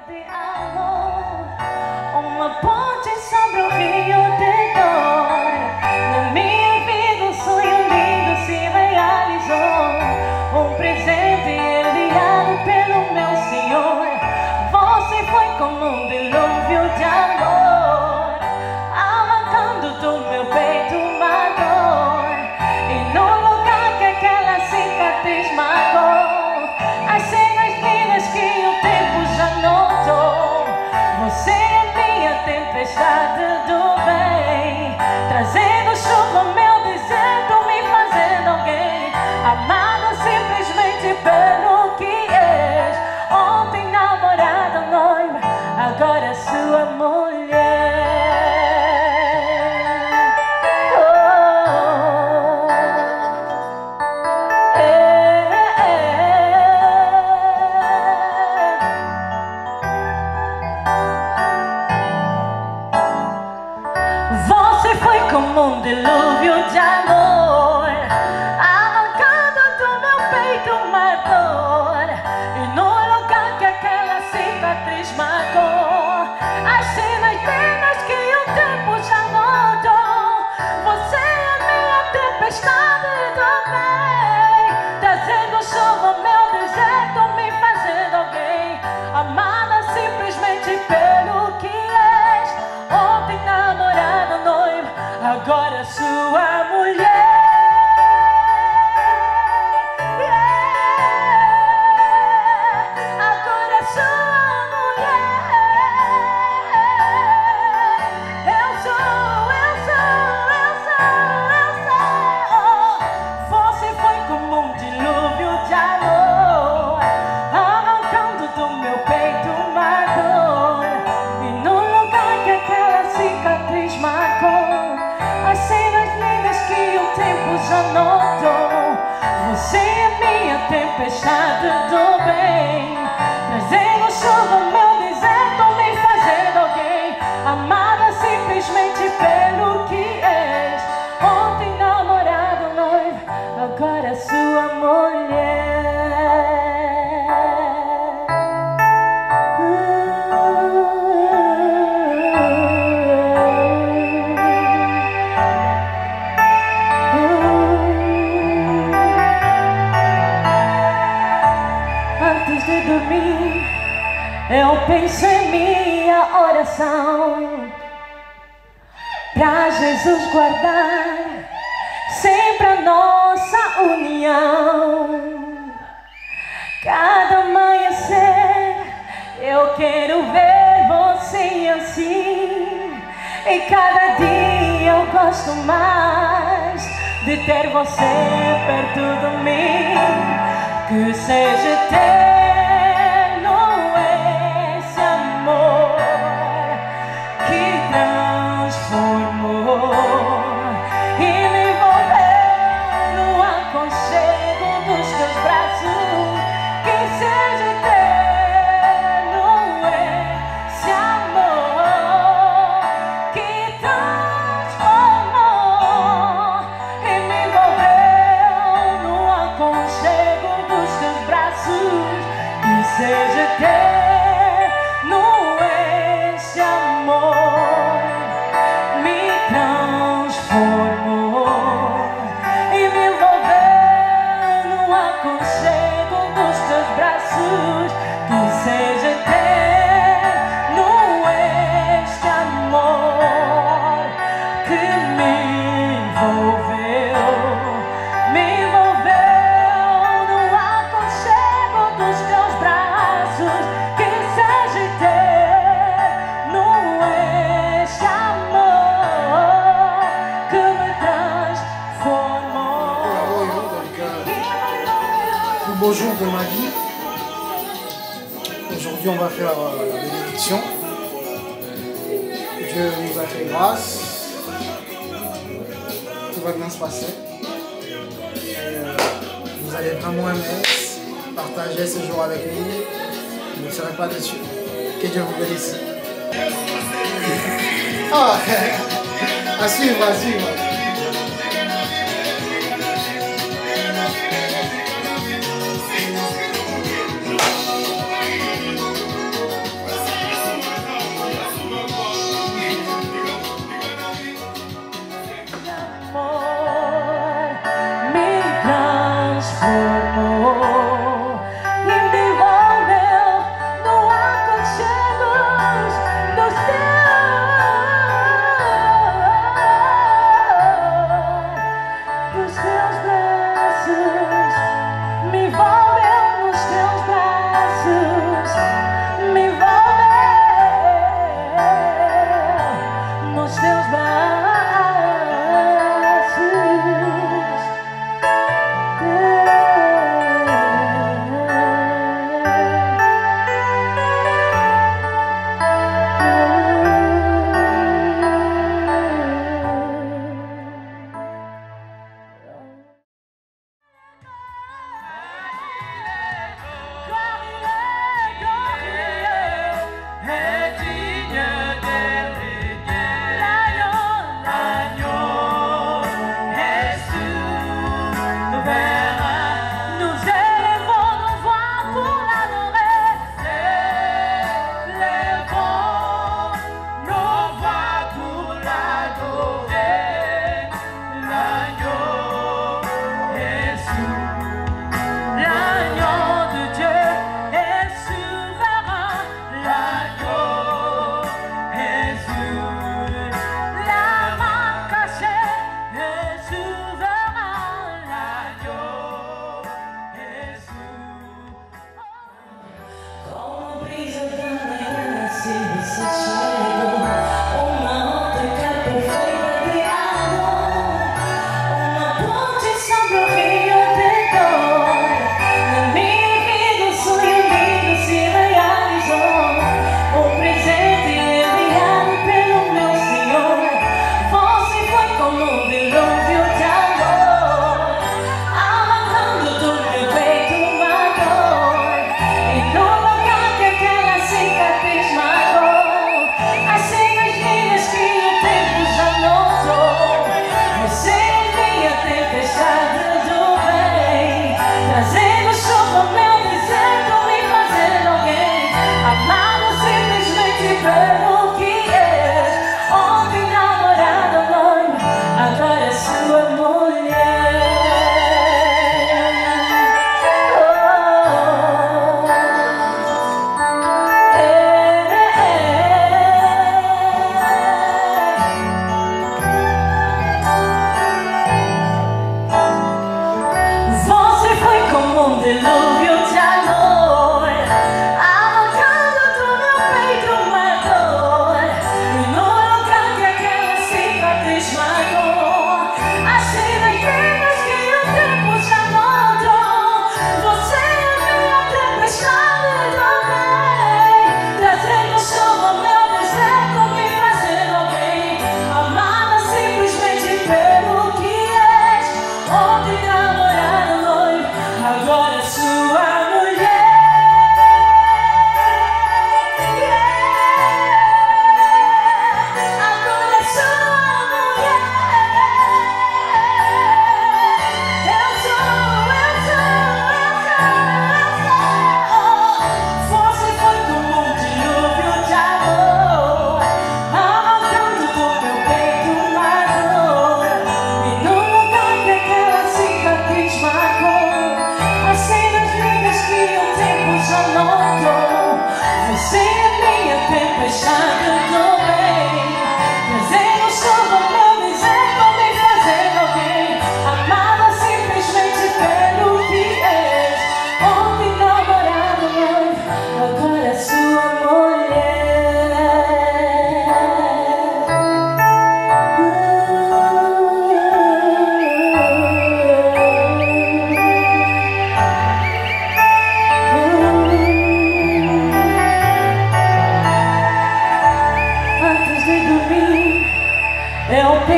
de amor, uma ponte sobre o rio de dor. Na minha vida um sonho lindo se realizou, um presente enviado pelo meu Senhor. Você foi como um dilúvio de amor, arrancando do meu peito uma dor, e no lugar que aquela cicatriz marcou, as cenas lindas que o tempo já notou. Você é minha tempestade do bem, trazendo chuva ao meu deserto, me fazendo alguém amada simplesmente pelo que és. Ontem namorada, noiva, agora sua mulher. Você foi como um dilúvio de amor, arrancando do meu peito uma dor, e no lugar que aquela cicatriz marcou, as cenas lindas que o tempo já notou. Você é minha tempestade do bem, trazendo chuva ao meu deserto, me fazendo alguém amada simplesmente pelo que és. Ontem namorada, noiva, agora sua mulher. Agora sua mulher. Eu sou. Você foi como um dilúvio de amor, arrancando do meu peito uma dor, e no lugar que aquela cicatriz marcou, as cenas lindas que o tempo já notou. Você é minha tempestade do bem, trazendo chuva ao meu deserto, me fazendo alguém amada simplesmente pelo que és. Ontem namorada, noiva, agora sua mulher. Antes de dormir, eu penso em minha oração, pra Jesus guardar sempre a nossa união. Cada amanhecer eu quero ver você assim, e cada dia eu gosto mais de ter você perto de mim. Que seja eterno esse amor que transformou e me envolveu no aconchego dos teus braços. Que seja eterno esse amor que transformou e me envolveu no aconchego dos teus braços. Que seja eterno esse amor me transformou e me envolveu no aconchego dos teus braços. Que seja eterno este amor que me envolveu no aconchego dos teus braços. Que seja eterno este amor que me transformou. Le beau jour de ma vie. Aujourd'hui, on va faire la bénédiction. Dieu nous a fait grâce. Tout va bien se passer. Et, vous allez vraiment aimer partager ce jour avec nous. Vous ne serez pas déçus. Que Dieu vous bénisse. Ah, à suivre, à suivre.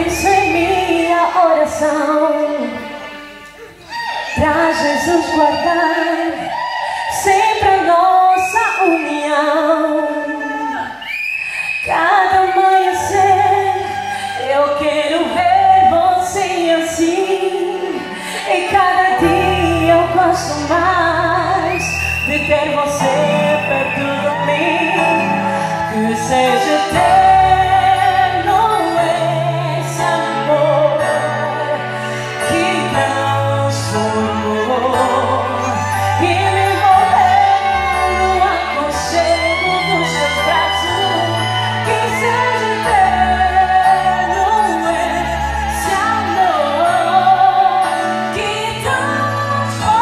isso em minha oração, pra Jesus guardar sempre a nossa união. Cada amanhecer eu quero ver você assim, e cada dia eu gosto mais de ter você perto de mim. Que seja eterno esse amor que transformou e me envolveu no aconchego dos seus braços. Que seja eterno esse amor que transformou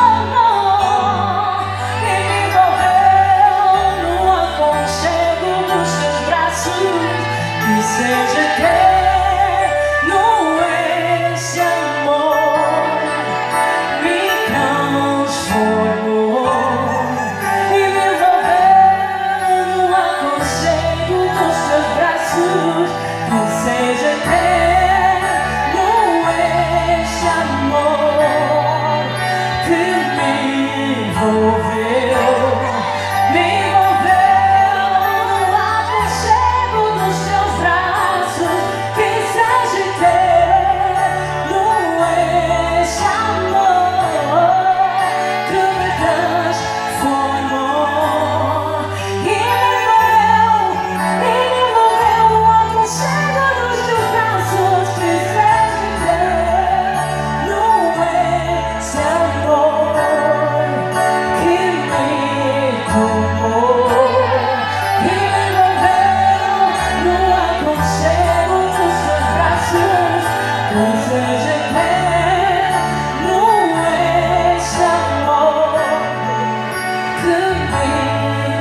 e me envolveu no aconchego dos seus braços. Que seja eterno esse amor me transformou e me envolveu no aconchego dos seus braços. Que seja eterno esse amor que me envolveu no aconchego dos seus braços. Que seja eterno esse amor que me transformou e me envolveu no aconchego dos seus braços. Que seja eterno esse amor que me tomou e me envolveu no aconchego dos seus braços. Que seja eterno esse amor que me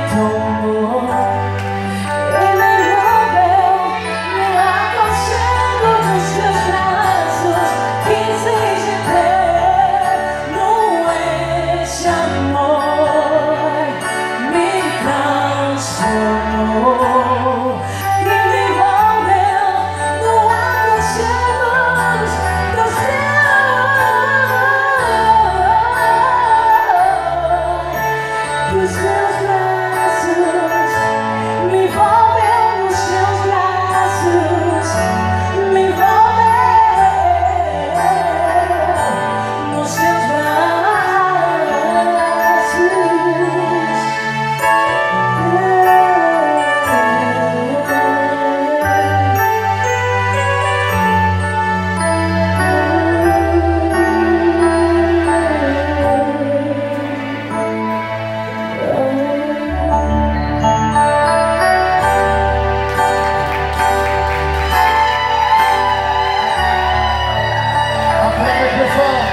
tomou e me envolveu no aconchego dos seus braços. Que seja eterno esse amor me transformou e me envolveu no aconchego dos seus braços. Me envolveu nos seus braços, me envolveu nos seus Acclamez plus fort.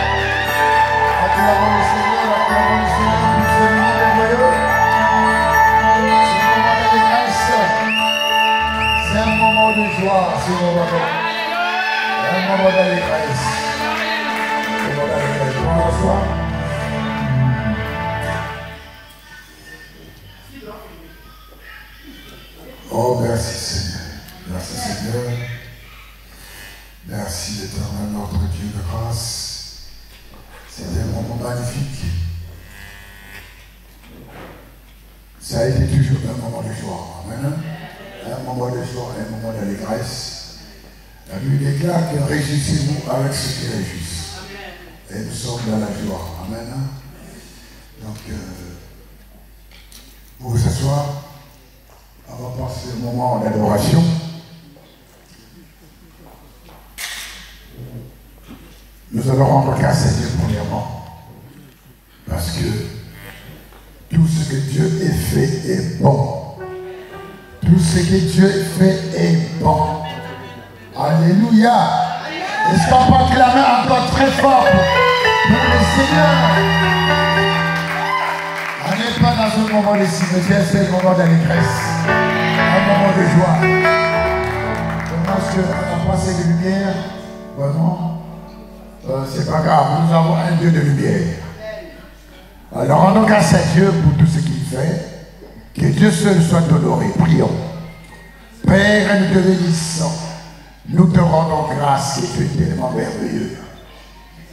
Acclamons le Seigneur, acclamons le Seigneur pour ce moment merveilleux. Ce moment d'allégresse. C'est un moment de joie, ce moment. Un moment d'allégresse. Un moment d'allégresse. Bonsoir. Oh, merci Seigneur. Merci Seigneur. Merci l'éternel notre Dieu de grâce. C'était un moment magnifique. Ça a été toujours un moment de joie. Amen. Un moment de joie, un moment d'allégresse. La Bible déclare que réjouissez-vous avec ce qui réjouissent. Et nous sommes dans la joie. Amen. Donc, pour vous asseoir, on va passer un moment d'adoration. Nous allons rendre grâce à Dieu premièrement, parce que tout ce que Dieu a fait est bon. Tout ce que Dieu fait est bon. Alléluia. Est-ce qu'on peut acclamer encore très fort pour le Seigneur? On n'est pas dans un moment de cimetière, c'est un moment d'allégresse, un moment de joie. Parce qu'on a passé de lumière, vraiment. C'est pas grave, nous avons un Dieu de lumière. Alors rendons grâce à Dieu pour tout ce qu'il fait. Que Dieu seul soit honoré. Prions. Père, nous te bénissons. Nous te rendons grâce que tu es tellement merveilleux.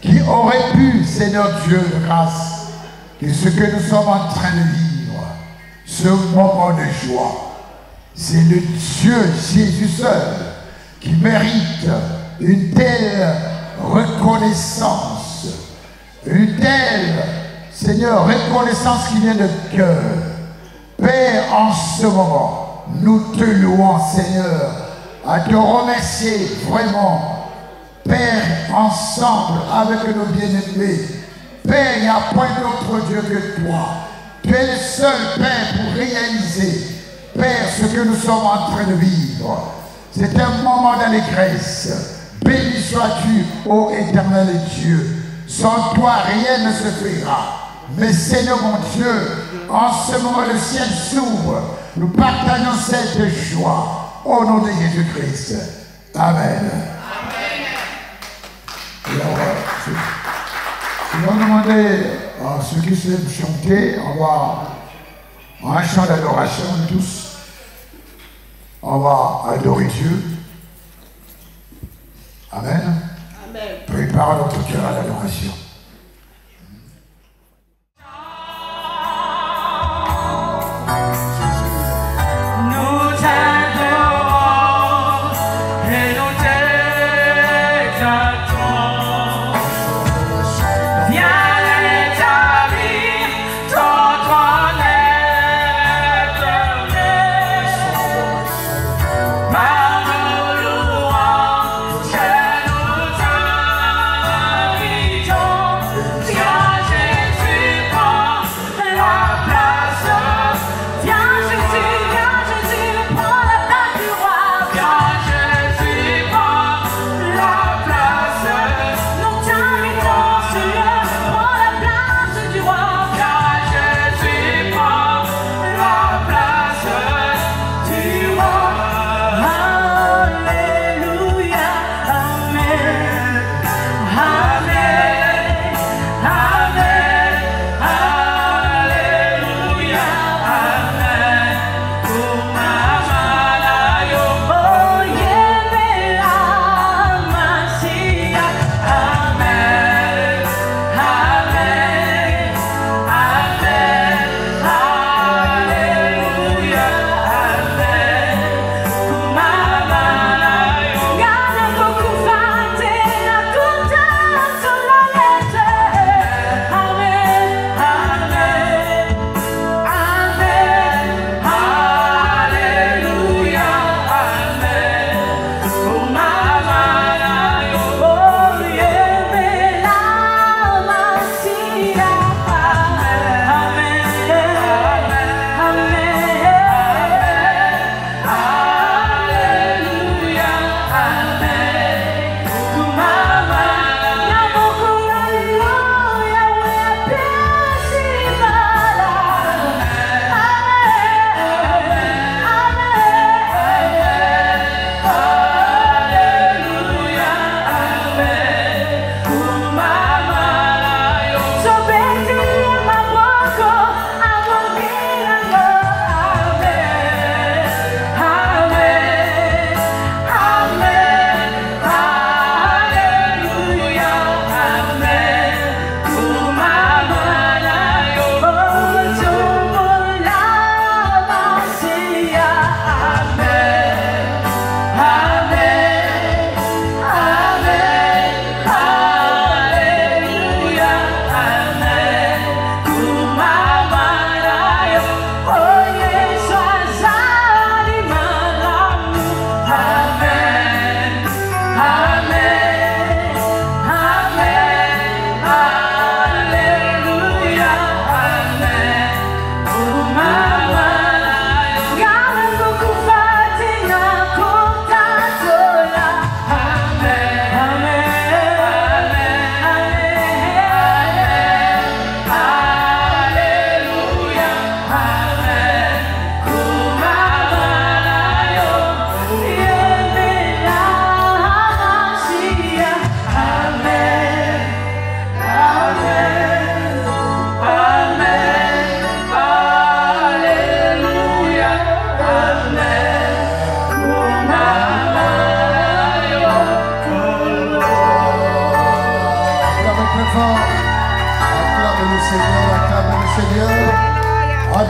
Qui aurait pu, Seigneur Dieu de grâce, que ce que nous sommes en train de vivre, ce moment de joie, c'est le Dieu Jésus seul qui mérite une telle reconnaissance, une telle, Seigneur, reconnaissance qui vient de cœur. Père, en ce moment, nous te louons, Seigneur, à te remercier vraiment. Père, ensemble avec nos bien-aimés, Père, il n'y a point d'autre Dieu que toi. Tu es le seul, Père, pour réaliser, Père, ce que nous sommes en train de vivre. C'est un moment d'allégresse. Béni sois-tu, ô éternel Dieu. Sans toi, rien ne se fera. Mais Seigneur mon Dieu, en ce moment, le ciel s'ouvre. Nous partageons cette joie. Au nom de Jésus-Christ. Amen. Alors, je vais demander à ceux qui savent chanter, on va, en un chant d'adoration, tous, on va adorer Dieu. Amen. Amen. Prépare notre cœur à l'adoration. Joy.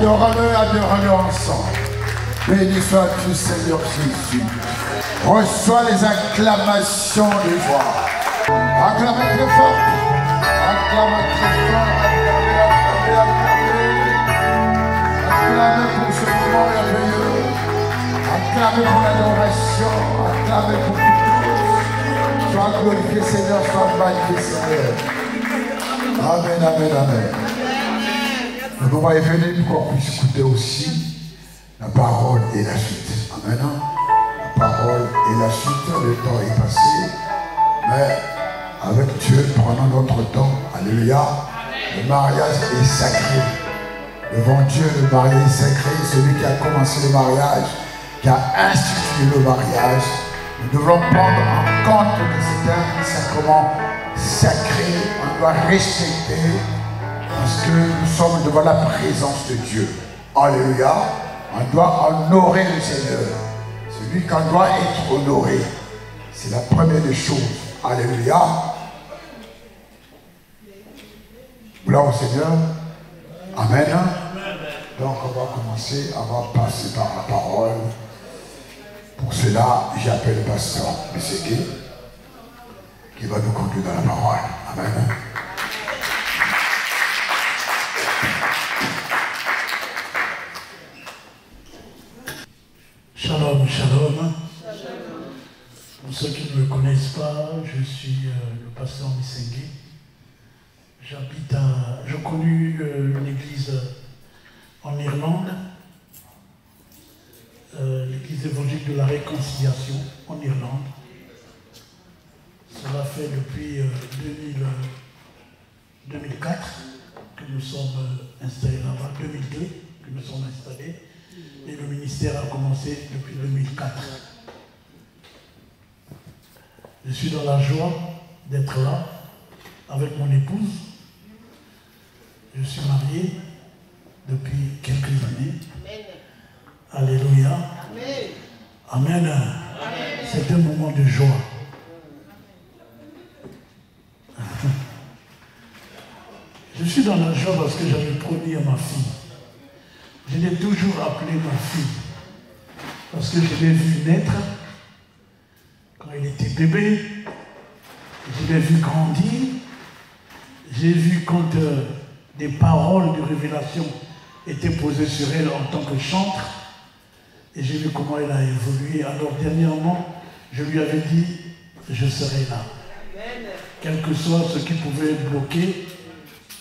Adore-le, adore-le ensemble. Béni sois-tu, Seigneur Jésus. Reçois les acclamations de joie. Acclamez très fort. Acclamez très fort. Acclamez pour ce moment merveilleux. Acclamez pour l'adoration. Acclamez pour tout. Sois glorifié, Seigneur. Sois magnifié, Seigneur. Amen, amen, amen. Le moment est venu pour qu'on puisse écouter aussi la parole et la suite. Amen. La parole et la suite, le temps est passé. Mais avec Dieu, prenons notre temps. Alléluia. Le mariage est sacré. Devant Dieu, le mariage est sacré. Celui qui a commencé le mariage, qui a institué le mariage. Nous devons prendre en compte que c'est un sacrement sacré. On doit respecter parce que nous sommes devant la présence de Dieu. Alléluia. On doit honorer le Seigneur. Celui qu'on doit être honoré. C'est la première des choses. Alléluia. Gloire au Seigneur. Amen. Donc on va commencer, on va passer par la parole. Pour cela, j'appelle le pasteur Messeke qui va nous conduire dans la parole. Amen. Shalom, shalom. Pour ceux qui ne me connaissent pas, je suis le pasteur Messeke. J'ai connu une église en Irlande, l'église évangélique de la réconciliation en Irlande. Cela fait depuis 2004 que nous sommes installés là-bas, 2002 que nous sommes installés. Et le ministère a commencé depuis 2004. Je suis dans la joie d'être là avec mon épouse. Je suis marié depuis quelques années. Amen. Alléluia. Amen. Amen. C'est un moment de joie. Je suis dans la joie parce que j'avais promis à ma fille. Je l'ai toujours appelée ma fille. Parce que je l'ai vue naître quand elle était bébé. Je l'ai vue grandir. J'ai vu quand des paroles de révélation étaient posées sur elle en tant que chantre. Et j'ai vu comment elle a évolué. Alors dernièrement, je lui avais dit, je serai là. Quel que soit ce qui pouvait bloquer,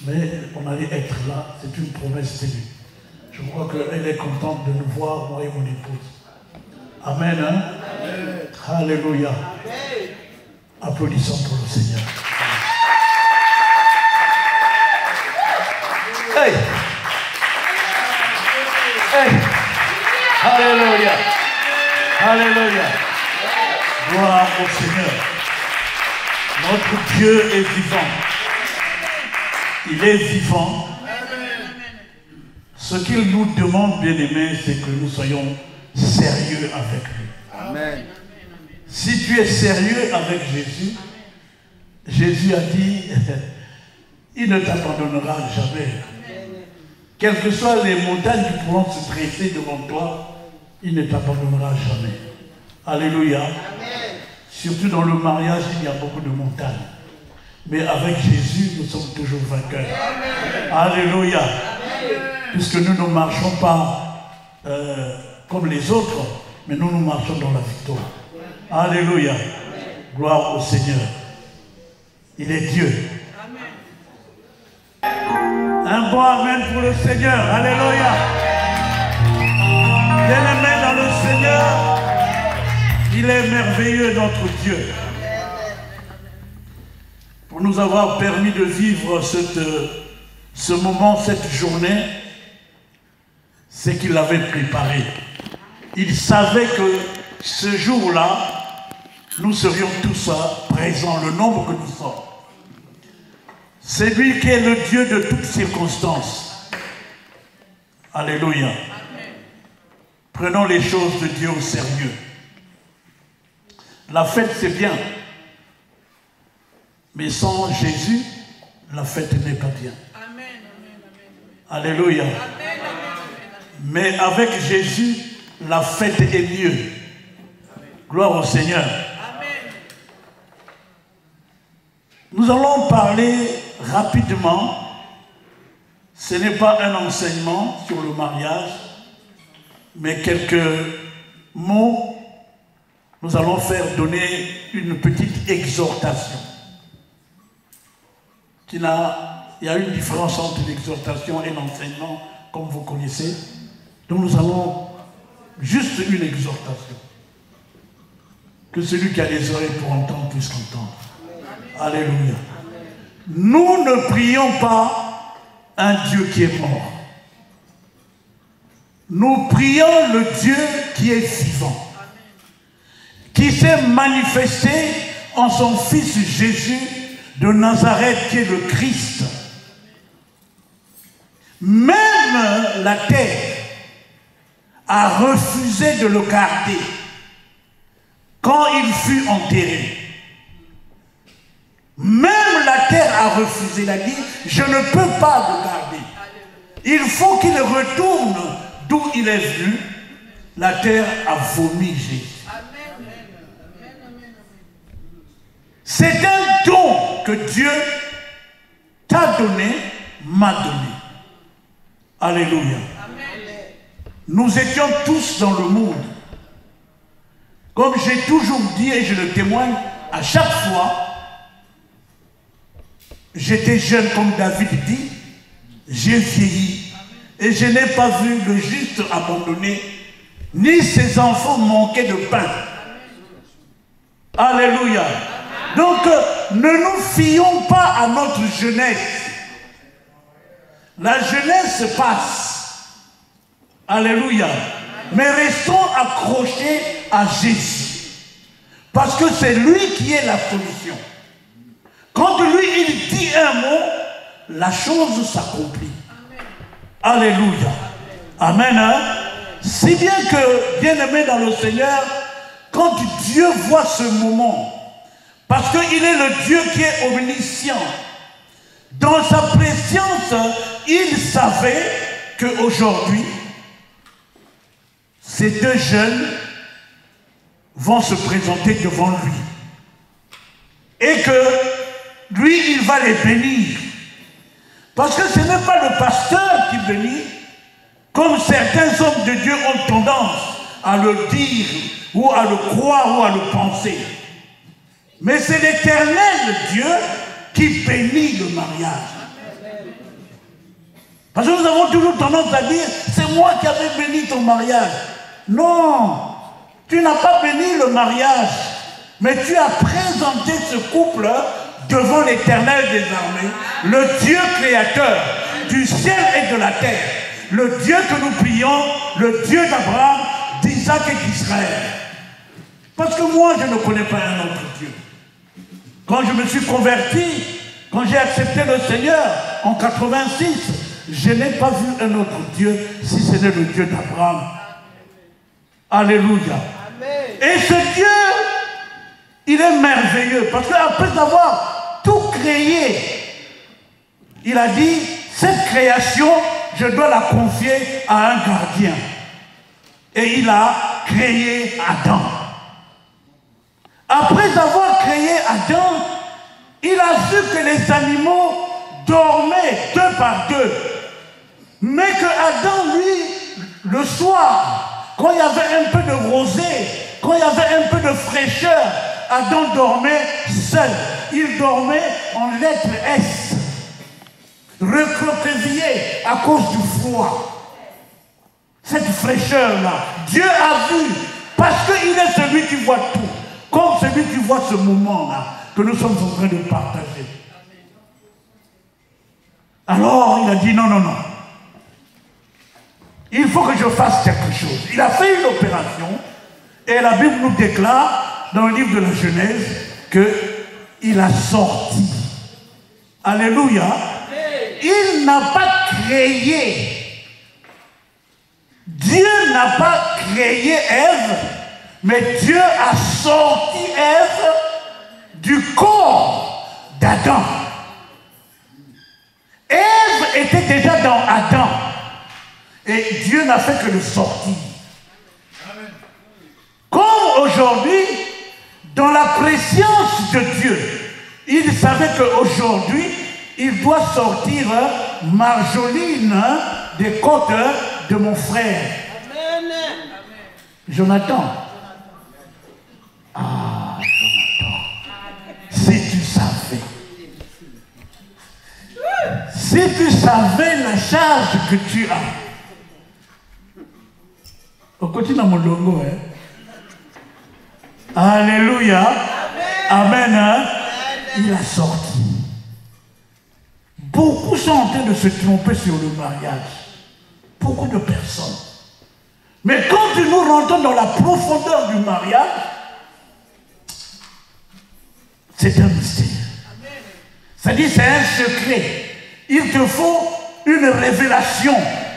mais on allait être là. C'est une promesse tenue. Je crois qu'elle est contente de nous voir, moi et mon épouse. Amen. Hein? Amen. Alléluia. Amen. Applaudissons pour le Seigneur. Hey! Hey! Alléluia! Alléluia! Gloire au Seigneur. Notre Dieu est vivant. Il est vivant. Ce qu'il nous demande, bien-aimés, c'est que nous soyons sérieux avec lui. Amen. Si tu es sérieux avec Jésus, Jésus a dit, il ne t'abandonnera jamais. Quelles que soient les montagnes qui pourront se dresser devant toi, il ne t'abandonnera jamais. Alléluia. Amen. Surtout dans le mariage, il y a beaucoup de montagnes. Mais avec Jésus, nous sommes toujours vainqueurs. Amen. Alléluia. Amen. Puisque nous ne marchons pas comme les autres, mais nous marchons dans la victoire. Alléluia. Amen. Gloire au Seigneur. Il est Dieu. Amen. Un bon amen pour le Seigneur. Alléluia. Bien-aimé dans le Seigneur, il est merveilleux notre Dieu. Pour nous avoir permis de vivre ce moment, cette journée, c'est qu'il l'avait préparé. Il savait que ce jour-là, nous serions tous présents, le nombre que nous sommes. C'est lui qui est le Dieu de toutes circonstances. Alléluia. Amen. Prenons les choses de Dieu au sérieux. La fête, c'est bien. Mais sans Jésus, la fête n'est pas bien. Amen. Alléluia. Amen. Mais avec Jésus, la fête est mieux. Gloire au Seigneur. Nous allons parler rapidement. Ce n'est pas un enseignement sur le mariage, mais quelques mots. Nous allons faire donner une petite exhortation. Il y a une différence entre l'exhortation et l'enseignement, comme vous connaissez. Donc nous allons juste une exhortation. Que celui qui a les oreilles pour entendre puisse entendre. Alléluia. Nous ne prions pas un Dieu qui est mort. Nous prions le Dieu qui est vivant, qui s'est manifesté en son Fils Jésus de Nazareth, qui est le Christ. Même la terre a refusé de le garder quand il fut enterré. Même la terre a refusé, il a dit, je ne peux pas le garder. Il faut qu'il retourne d'où il est venu. La terre a vomi Jésus. C'est un don que Dieu t'a donné, m'a donné. Alléluia. Nous étions tous dans le monde. Comme j'ai toujours dit et je le témoigne à chaque fois, j'étais jeune comme David dit, j'ai vieilli et je n'ai pas vu le juste abandonné, ni ses enfants manquer de pain. Alléluia. Donc, ne nous fions pas à notre jeunesse. La jeunesse passe. Alléluia. Mais restons accrochés à Jésus. Parce que c'est lui qui est la solution. Quand lui, il dit un mot, la chose s'accomplit. Alléluia. Amen. Hein? Si bien que, bien-aimé dans le Seigneur, quand Dieu voit ce moment, parce qu'il est le Dieu qui est omniscient, dans sa préscience, il savait qu'aujourd'hui, ces deux jeunes vont se présenter devant lui. Et que lui, il va les bénir. Parce que ce n'est pas le pasteur qui bénit, comme certains hommes de Dieu ont tendance à le dire, ou à le croire, ou à le penser. Mais c'est l'Éternel Dieu qui bénit le mariage. Parce que nous avons toujours tendance à dire, c'est moi qui avais béni ton mariage. Non, tu n'as pas béni le mariage, mais tu as présenté ce couple devant l'Éternel des armées, le Dieu créateur du ciel et de la terre, le Dieu que nous prions, le Dieu d'Abraham, d'Isaac et d'Israël. Parce que moi, je ne connais pas un autre Dieu. Quand je me suis converti, quand j'ai accepté le Seigneur en 86, je n'ai pas vu un autre Dieu si ce n'est le Dieu d'Abraham. Alléluia. Amen. Et ce Dieu, il est merveilleux parce qu'après avoir tout créé, il a dit, cette création, je dois la confier à un gardien. Et il a créé Adam. Après avoir créé Adam, il a vu que les animaux dormaient deux par deux. Mais que Adam, lui, le soir, quand il y avait un peu de rosée, quand il y avait un peu de fraîcheur, Adam dormait seul. Il dormait en lettre S, recroquevillé à cause du froid. Cette fraîcheur-là, Dieu a vu, parce qu'il est celui qui voit tout, comme celui qui voit ce moment-là que nous sommes en train de partager. Alors il a dit non, non, non. Il faut que je fasse quelque chose. Il a fait une opération et la Bible nous déclare dans le livre de la Genèse qu'il a sorti. Alléluia. Il n'a pas créé. Dieu n'a pas créé Ève, mais Dieu a sorti Ève du corps d'Adam. Ève était déjà dans Adam. Et Dieu n'a fait que le sortir. Comme aujourd'hui, dans la préscience de Dieu, il savait qu'aujourd'hui, il doit sortir Marjoline des côtes de mon frère. Amen. Jonathan. Ah, Jonathan. Si tu savais. Si tu savais la charge que tu as. On continue dans mon logo, hein. Alléluia. Amen. Amen. Il a sorti. Beaucoup sont en train de se tromper sur le mariage. Beaucoup de personnes. Mais quand nous rentrons dans la profondeur du mariage, c'est un mystère. C'est-à-dire c'est un secret. Il te faut une révélation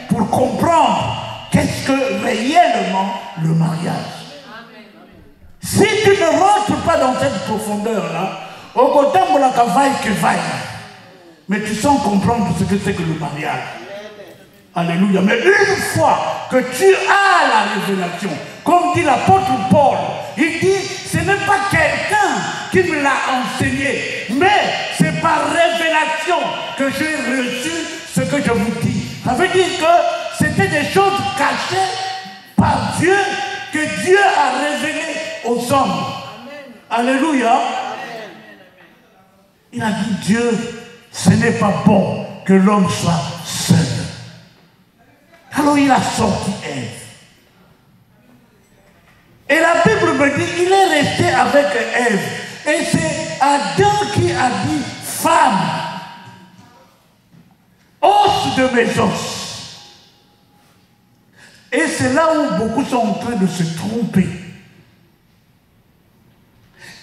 pour comprendre qu'est-ce que réellement le mariage. Si tu ne rentres pas dans cette profondeur-là, au côté de la cavaille que vaille, mais tu sens comprendre ce que c'est que le mariage. Alléluia. Mais une fois que tu as la révélation, comme dit l'apôtre Paul, il dit, ce n'est pas quelqu'un qui me l'a enseigné, mais c'est par révélation que j'ai reçu ce que je vous dis. Ça veut dire que c'était des choses cachées par Dieu, que Dieu a révélées aux hommes. Amen. Alléluia. Amen. Il a dit, Dieu, ce n'est pas bon que l'homme soit seul. Alors il a sorti Ève. Et la Bible me dit, il est resté avec Ève. Et c'est Adam qui a dit, femme, os de mes os. Et c'est là où beaucoup sont en train de se tromper.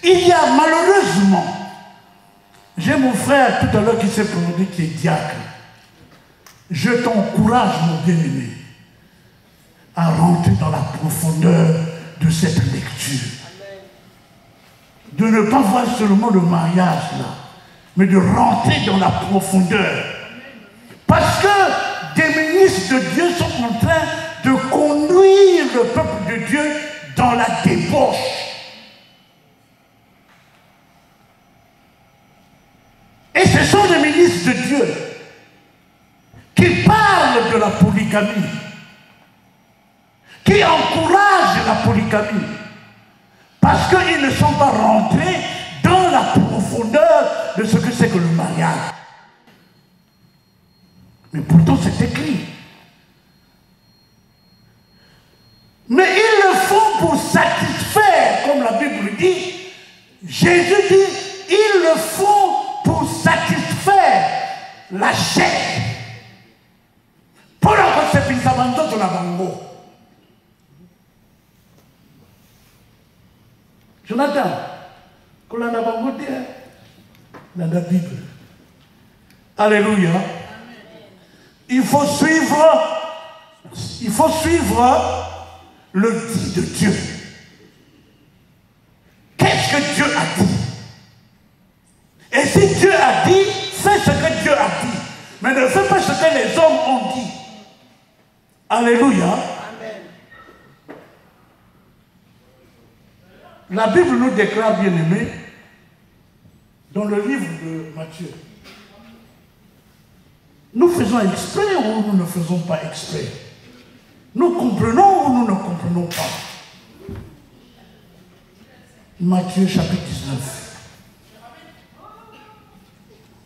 Il y a malheureusement, j'ai mon frère tout à l'heure qui s'est prononcé qui est diacre. Je t'encourage, mon bien-aimé, à rentrer dans la profondeur de cette lecture. De ne pas voir seulement le mariage là, mais de rentrer dans la profondeur. Parce que des ministres de Dieu sont en train de conduire le peuple de Dieu dans la débauche. Et ce sont des ministres de Dieu qui parlent de la polygamie, qui encouragent la polygamie, parce qu'ils ne sont pas rentrés dans la profondeur de ce que c'est que le mariage. Mais pourtant c'est écrit. Mais ils le font pour satisfaire, comme la Bible dit. Jésus dit, ils le font pour satisfaire la chair. Pour la conception de la bango. Jonathan, quand on a bango dans la Bible. Alléluia. Il faut suivre le dit de Dieu. Qu'est-ce que Dieu a dit? Et si Dieu a dit, fais ce que Dieu a dit. Mais ne fais pas ce que les hommes ont dit. Alléluia. Amen. La Bible nous déclare, bien aimés, dans le livre de Matthieu. Nous faisons exprès ou nous ne faisons pas exprès? Nous comprenons ou nous ne comprenons pas? Matthieu chapitre 19.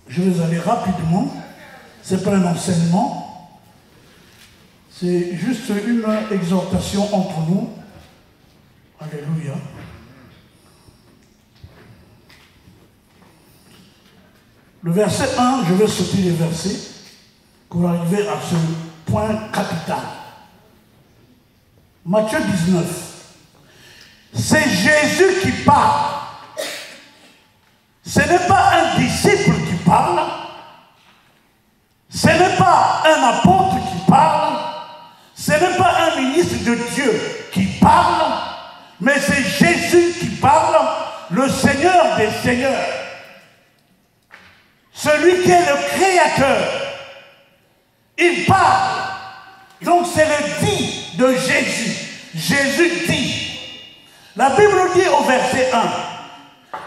Je vais aller rapidement. Ce n'est pas un enseignement. C'est juste une exhortation entre nous. Alléluia. Le verset 1, je vais sauter les versets pour arriver à ce point capital. Matthieu 19. C'est Jésus qui parle. Ce n'est pas un disciple qui parle. Ce n'est pas un apôtre qui parle. Ce n'est pas un ministre de Dieu qui parle. Mais c'est Jésus qui parle, le Seigneur des Seigneurs. Celui qui est le Créateur. Il parle. Donc c'est le dit de Jésus. Jésus dit. La Bible dit au verset 1.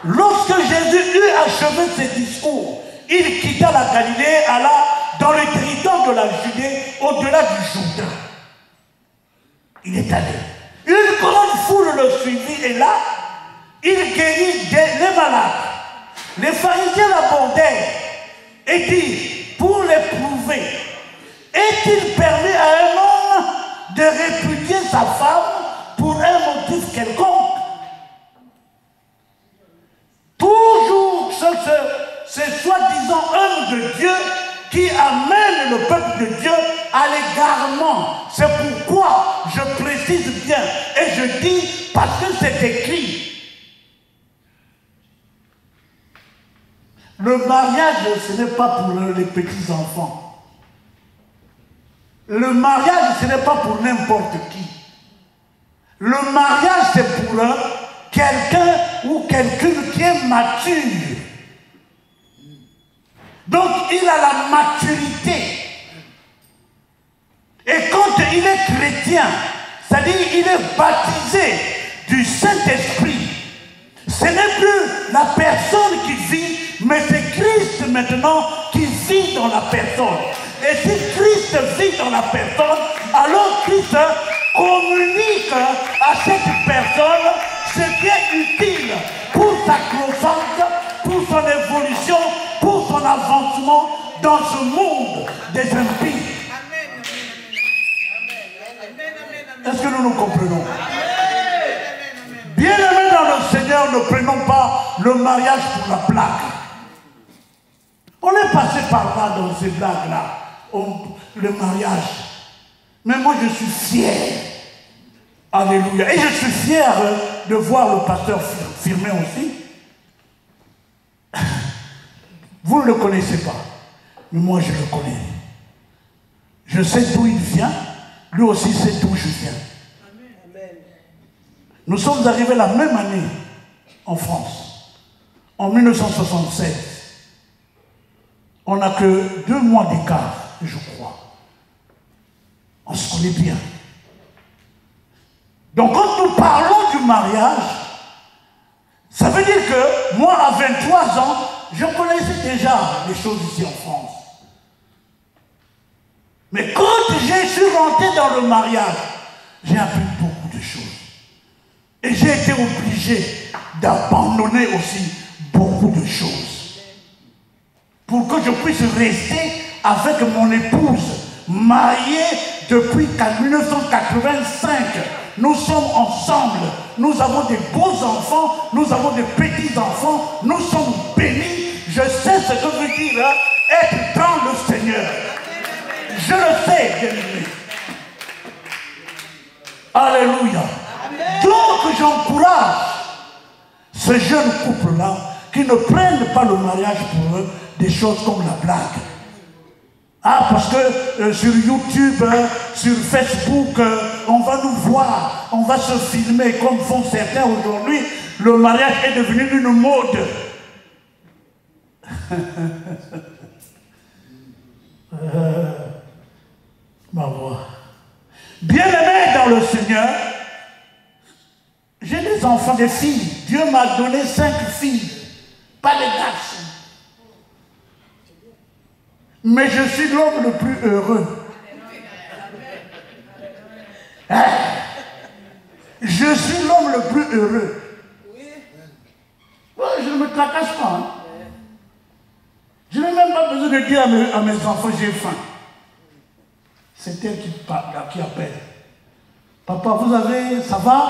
Lorsque Jésus eut achevé ses discours, il quitta la Galilée, alla dans le territoire de la Judée, au-delà du Jourdain. Il est allé. Une grande foule le suivit et là, il guérit les malades. Les pharisiens l'abordaient et dirent, pour l'éprouver, est-il permis à un homme de répudier sa femme pour un motif quelconque? Toujours ce soi-disant homme de Dieu qui amène le peuple de Dieu à l'égarement. C'est pourquoi je précise bien et je dis parce que c'est écrit. Le mariage, ce n'est pas pour les petits-enfants. Le mariage, ce n'est pas pour n'importe qui. Le mariage, c'est pour quelqu'un ou quelqu'une qui est mature. Donc, il a la maturité. Et quand il est chrétien, c'est-à-dire il est baptisé du Saint-Esprit, ce n'est plus la personne qui vit, mais c'est Christ maintenant qui vit dans la personne. Et si Christ vit dans la personne, alors Christ communique à cette personne ce qui est utile pour sa croissance, pour son évolution, pour son avancement dans ce monde des impies. Est-ce que nous comprenons? Bien-aimés dans le Seigneur, ne prenons pas le mariage pour la blague. On est passé par là dans ces blagues-là, le mariage. Mais moi je suis fier. Alléluia. Et je suis fier de voir le pasteur Firmin aussi. Vous ne le connaissez pas, mais moi je le connais. Je sais d'où il vient, lui aussi sait d'où je viens. Nous sommes arrivés la même année en France, en 1976. On n'a que 2 mois d'écart, je crois. On se connaît bien. Donc quand nous parlons du mariage, ça veut dire que moi, à 23 ans, je connaissais déjà les choses ici en France. Mais quand je suis rentré dans le mariage, j'ai appris beaucoup de choses. Et j'ai été obligé d'abandonner aussi beaucoup de choses. Pour que je puisse rester avec mon épouse, mariée depuis 1985. Nous sommes ensemble. Nous avons des beaux enfants, nous avons des petits enfants, nous sommes bénis. Je sais ce que veut dire être dans le Seigneur. Je le sais, bien-aimé. Alléluia. Donc j'encourage ces jeunes couples-là qui ne prennent pas le mariage pour eux des choses comme la blague. Ah, parce que sur YouTube, sur Facebook, on va nous voir, on va se filmer comme font certains aujourd'hui. Le mariage est devenu une mode. Ma voix. Bien-aimé dans le Seigneur, j'ai des enfants, des filles. Dieu m'a donné 5 filles, pas de garçons. Mais je suis l'homme le plus heureux. Hein? Je suis l'homme le plus heureux. Ouais, je ne me tracasse pas. Hein? Je n'ai même pas besoin de dire à mes enfants, j'ai faim. C'est elle qui appelle. Papa, vous avez, ça va?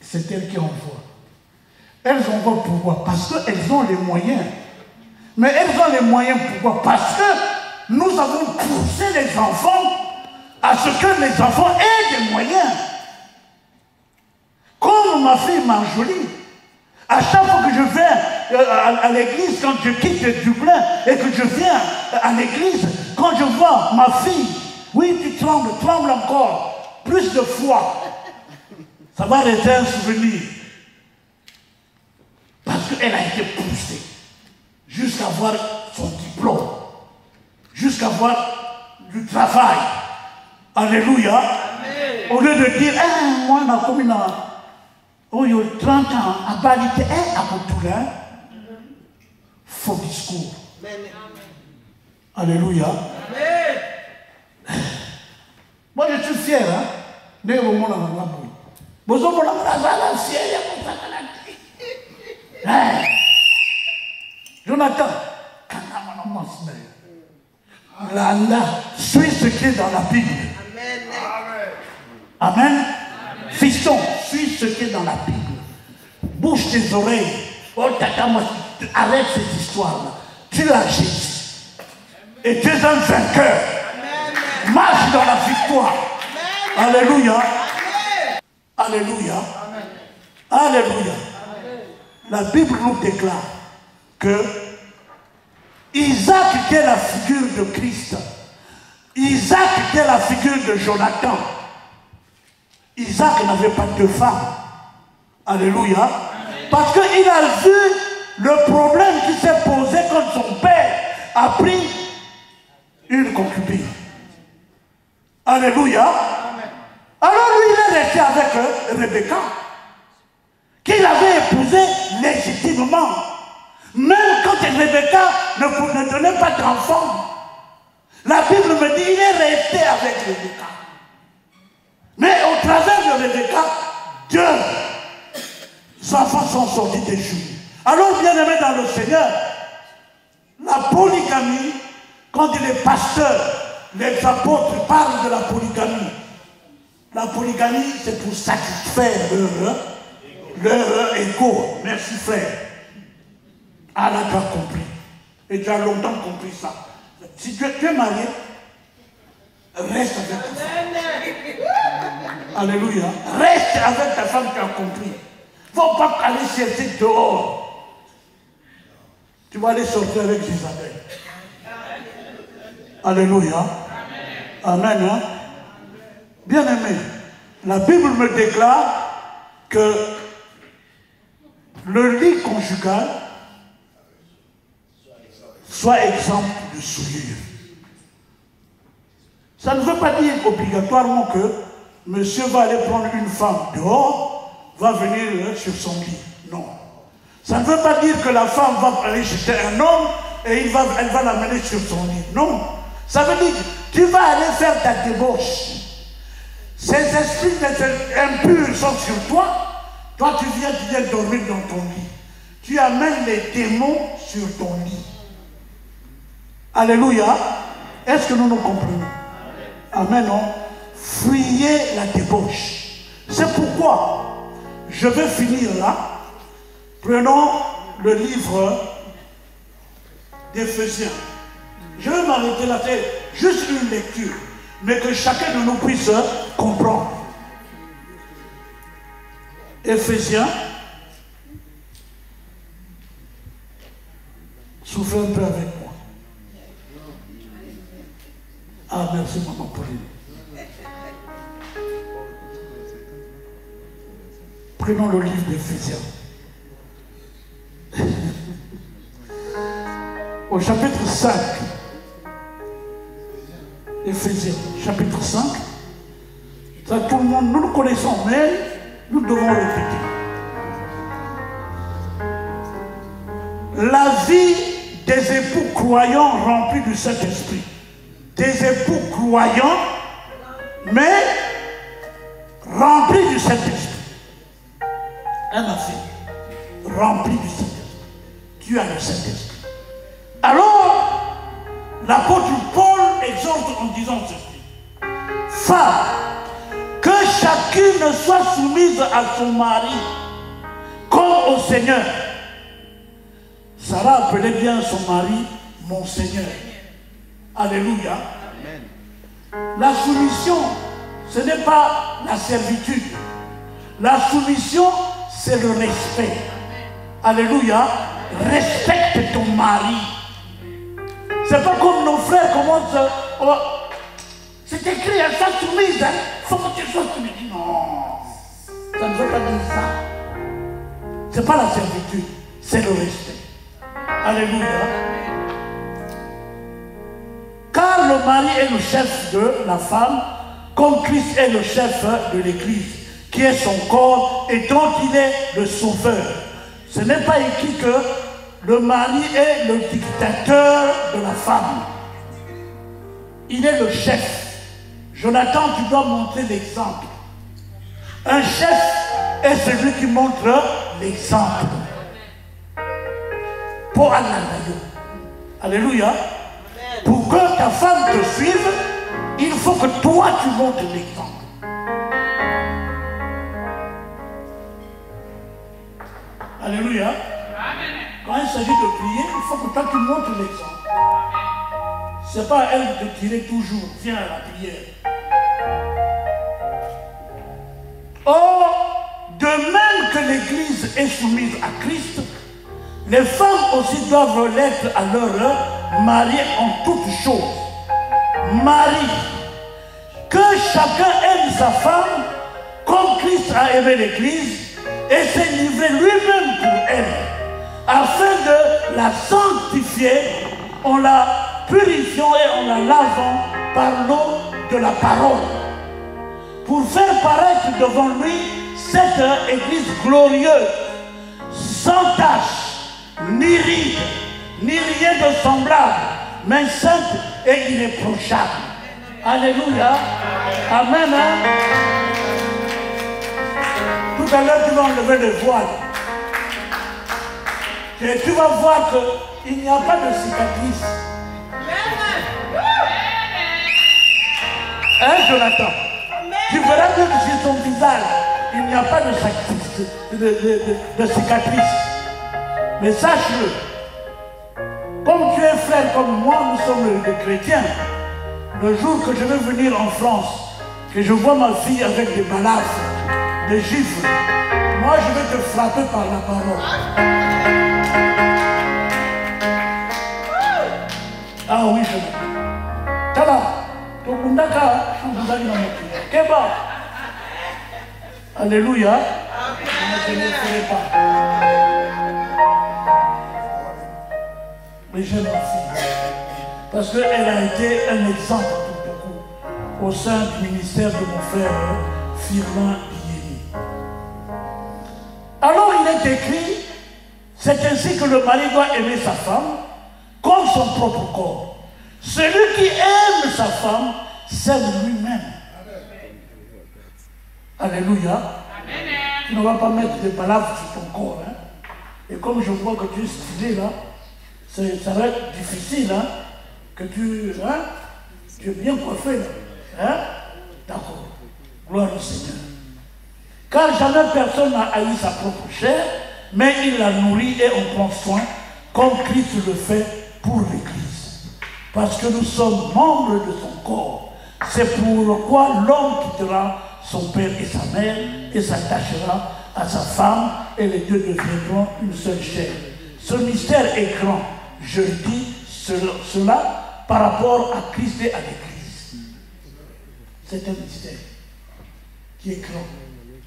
C'est elle qui envoie. Elles envoient pourquoi? Parce qu'elles ont les moyens. Mais elles ont les moyens pourquoi? Parce que nous avons poussé les enfants à ce que les enfants aient des moyens. Comme ma fille Marjolie, à chaque fois que je viens à l'église, quand je quitte Dublin et que je viens à l'église, quand je vois ma fille, oui, tu trembles encore, plus de foi. Ça va rester un souvenir. Parce qu'elle a été poussée jusqu'à avoir son diplôme, jusqu'à avoir du travail. Alléluia. Amen. Au lieu de dire, moi, je suis comme oh, il y a 30 ans, à Balité, à Cotoulin, faux discours. Amen. Alléluia. Amen. Moi, je suis fier, hein. Mais au moment où on a vu. Vous avez vu la Jonathan, Landa, suis ce qui est dans la Bible. Amen. Amen. Fiston, suis ce qui est dans la Bible. Bouge tes oreilles. Oh, tata, moi, arrête cette histoire-là. Tu as Jésus. Et tu es un vainqueur. Amen. Marche dans la victoire. Amen. Alléluia. Amen. Alléluia. Amen. Alléluia. Amen. La Bible nous déclare que Isaac était la figure de Christ. Isaac était la figure de Jonathan. Isaac n'avait pas de femme. Alléluia. Parce qu'il a vu le problème qui s'est posé quand son père a pris une concubine. Alléluia. Alors lui, il est resté avec Rebecca, qu'il avait épousée légitimement. Même quand Rebecca ne donnait pas d'enfant, la Bible me dit qu'il est resté avec Rebecca. Mais au travers de Rebecca, Dieu, ses enfants sont sortis des jours. Alors, bien aimé dans le Seigneur, la polygamie, quand les pasteurs, les apôtres parlent de la polygamie, c'est pour satisfaire leur ego. Merci frère. Allah t'a compris. Et tu as longtemps compris ça. Si tu es marié, reste avec ta femme. Alléluia. Reste avec ta femme, tu as compris. Il ne faut pas aller chercher dehors. Tu vas aller sortir avec Isabelle. Alléluia. Amen. Hein? Bien aimé, la Bible me déclare que le lit conjugal soit exemple de souillure. Ça ne veut pas dire obligatoirement que monsieur va aller prendre une femme dehors, va venir sur son lit. Non. Ça ne veut pas dire que la femme va aller chercher un homme et elle va l'amener sur son lit. Non. Ça veut dire que tu vas aller faire ta débauche. Ces esprits impurs sont sur toi. Toi, tu viens dormir dans ton lit. Tu amènes les démons sur ton lit. Alléluia. Est-ce que nous nous comprenons? Amen. Non? Fuyez la débauche. C'est pourquoi je vais finir là. Prenons le livre d'Éphésiens. Je vais m'arrêter là, c'est juste une lecture, mais que chacun de nous puisse comprendre. Éphésiens. Soufflez un peu avec moi. Ah, merci maman Pauline. Prenons le livre d'Éphésiens. Au chapitre 5. Éphésiens, chapitre 5. Ça, tout le monde, nous le connaissons, mais nous devons répéter. La vie des époux croyants remplis du Saint-Esprit. Des époux croyants, mais remplis du Saint-Esprit. Ma fille, rempli du Saint-Esprit. Tu as le Saint-Esprit. Alors, l'apôtre Paul exhorte en disant ceci. Femme, que chacune soit soumise à son mari, comme au Seigneur. Sarah appelait bien son mari mon Seigneur. Alléluia. Amen. La soumission, ce n'est pas la servitude. La soumission, c'est le respect. Alléluia. Respecte ton mari. C'est pas comme nos frères commencent. Oh, c'est écrit à sa soumise. Il faut que tu sois soumise. Non. Ça ne veut pas dire ça. C'est pas la servitude, c'est le respect. Alléluia. Car le mari est le chef de la femme, comme Christ est le chef de l'Église, qui est son corps et dont il est le sauveur. Ce n'est pas écrit que le mari est le dictateur de la femme. Il est le chef. Jonathan, tu dois montrer l'exemple. Un chef est celui qui montre l'exemple. Pour Allah. Alléluia. Pour que ta femme te suive, il faut que toi tu montres l'exemple. Alléluia. Quand il s'agit de prier, il faut que toi tu montres l'exemple. Ce n'est pas à elle de tirer toujours. Viens à la prière. Or, de même que l'Église est soumise à Christ, les femmes aussi doivent l'être à leur mari en toutes choses. Mari, que chacun aime sa femme comme Christ a aimé l'Église et s'est livré lui-même pour elle, afin de la sanctifier en la purifiant et en la lavant par l'eau de la parole, pour faire paraître devant lui cette Église glorieuse, sans tache, ni ride, ni rien de semblable, mais sainte et irréprochable. Alléluia. Amen. Hein? Tout à l'heure, tu vas enlever le voile. Et tu vas voir qu'il n'y a pas de cicatrice. Hein, Jonathan? Tu verras que sur son visage, il n'y a pas de cicatrice. Mais sache-le, comme tu es frère comme moi, nous sommes des chrétiens. Le jour que je vais venir en France, que je vois ma fille avec des balafres, des gifles, moi je vais te frapper par la parole. Ah oui, je vais. Tala, ton mundaka, Keba. Alléluia. Je ne le ferai pas. Mais j'aime ma fille. Parce qu'elle a été un exemple pour beaucoup au sein du ministère de mon frère Firmin Biyeni. Alors il est écrit, c'est ainsi que le mari doit aimer sa femme comme son propre corps. Celui qui aime sa femme s'aime lui-même. Alléluia. Tu ne vas pas mettre des balafres sur ton corps. Hein? Et comme je vois que tu es stylé là, ça va être difficile, hein? Que tu es bien coiffé là. Hein? D'accord. Gloire au Seigneur. Car jamais personne n'a haï sa propre chair, mais il la nourrit et on prend soin, comme Christ le fait pour l'Église. Parce que nous sommes membres de son corps. C'est pourquoi l'homme quittera son père et sa mère et s'attachera à sa femme et les deux deviendront une seule chair. Ce mystère est grand. Je dis cela par rapport à Christ et à l'Église. C'est un mystère qui est grand,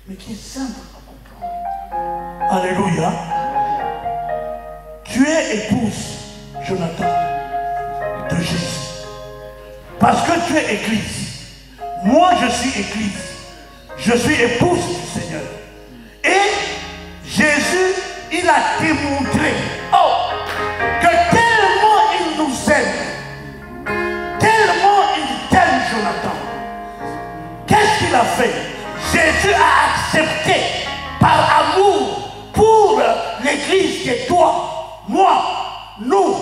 mais qui est simple à comprendre. Alléluia. Tu es épouse, Jonathan, de Jésus. Parce que tu es Église. Moi, je suis Église. Je suis épouse du Seigneur. Et Jésus, il a démontré que tellement il nous aime, tellement il t'aime, Jonathan. Qu'est-ce qu'il a fait? Jésus a accepté par amour pour l'Église qui est toi, moi, nous.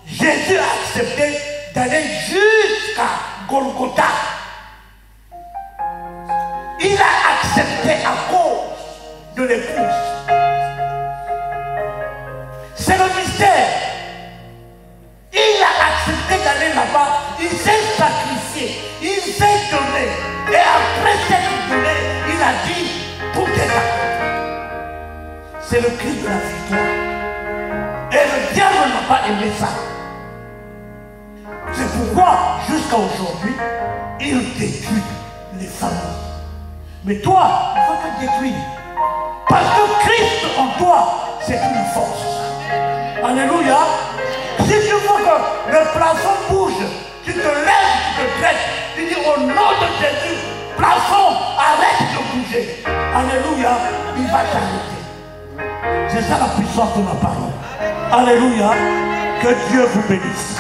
Jésus a accepté d'aller jusqu'à Golgotha. Il a accepté à cause de l'épouse. C'est le mystère. Il a accepté d'aller là-bas. Il s'est sacrifié. Il s'est donné. Et après s'être donné, il a dit, tout est accompli. C'est le cri de la victoire. Et le diable n'a pas aimé ça. C'est pourquoi, jusqu'à aujourd'hui, il détruit les familles. Mais toi, il ne faut pas détruire. Parce que Christ en toi, c'est une force. Alléluia. Si tu veux que le plafond bouge, tu tu te lèves, tu te dresses, tu dis au nom de Jésus, plafond, arrête de bouger. Alléluia, il va t'arrêter. C'est ça la puissance de ma parole. Alléluia, que Dieu vous bénisse.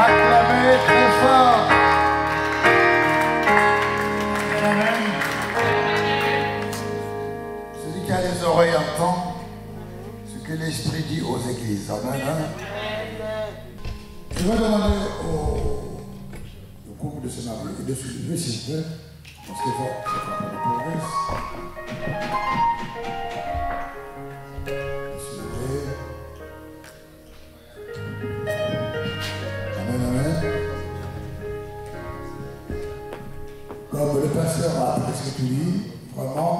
Acclamez très fort. Amen. Celui qui a les oreilles entend ce que l'Esprit dit aux églises. Amen. Je vais demander au couple de se marier et de se lever s'il vous plaît, parce que ça va faire le progrès. Comme le pasteur a presque tout dit, vraiment,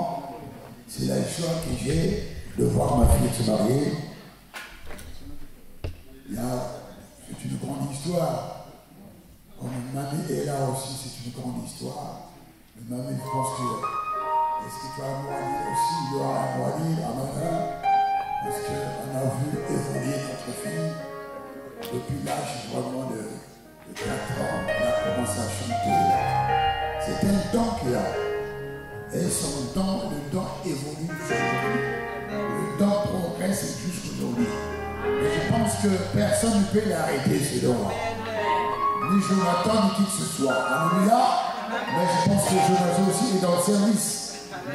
c'est la joie que j'ai de voir ma fille se marier. C'est une grande histoire. Comme mamie est là aussi, c'est une grande histoire. Mais mamie, je pense que, est-ce que tu as un mot à dire aussi? Il y aura un mot à dire à matin, parce qu'on a vu évoluer notre fille depuis l'âge vraiment de 4 ans. Elle a commencé à chanter. C'est un don qu'il a. Et son don, le don évolue aujourd'hui. Le don progresse jusqu'aujourd'hui. Et je pense que personne ne peut l'arrêter, ce don-là. Ni Jonathan, ni qui que ce soit. Alléluia. Mais je pense que Jonathan aussi est dans le service.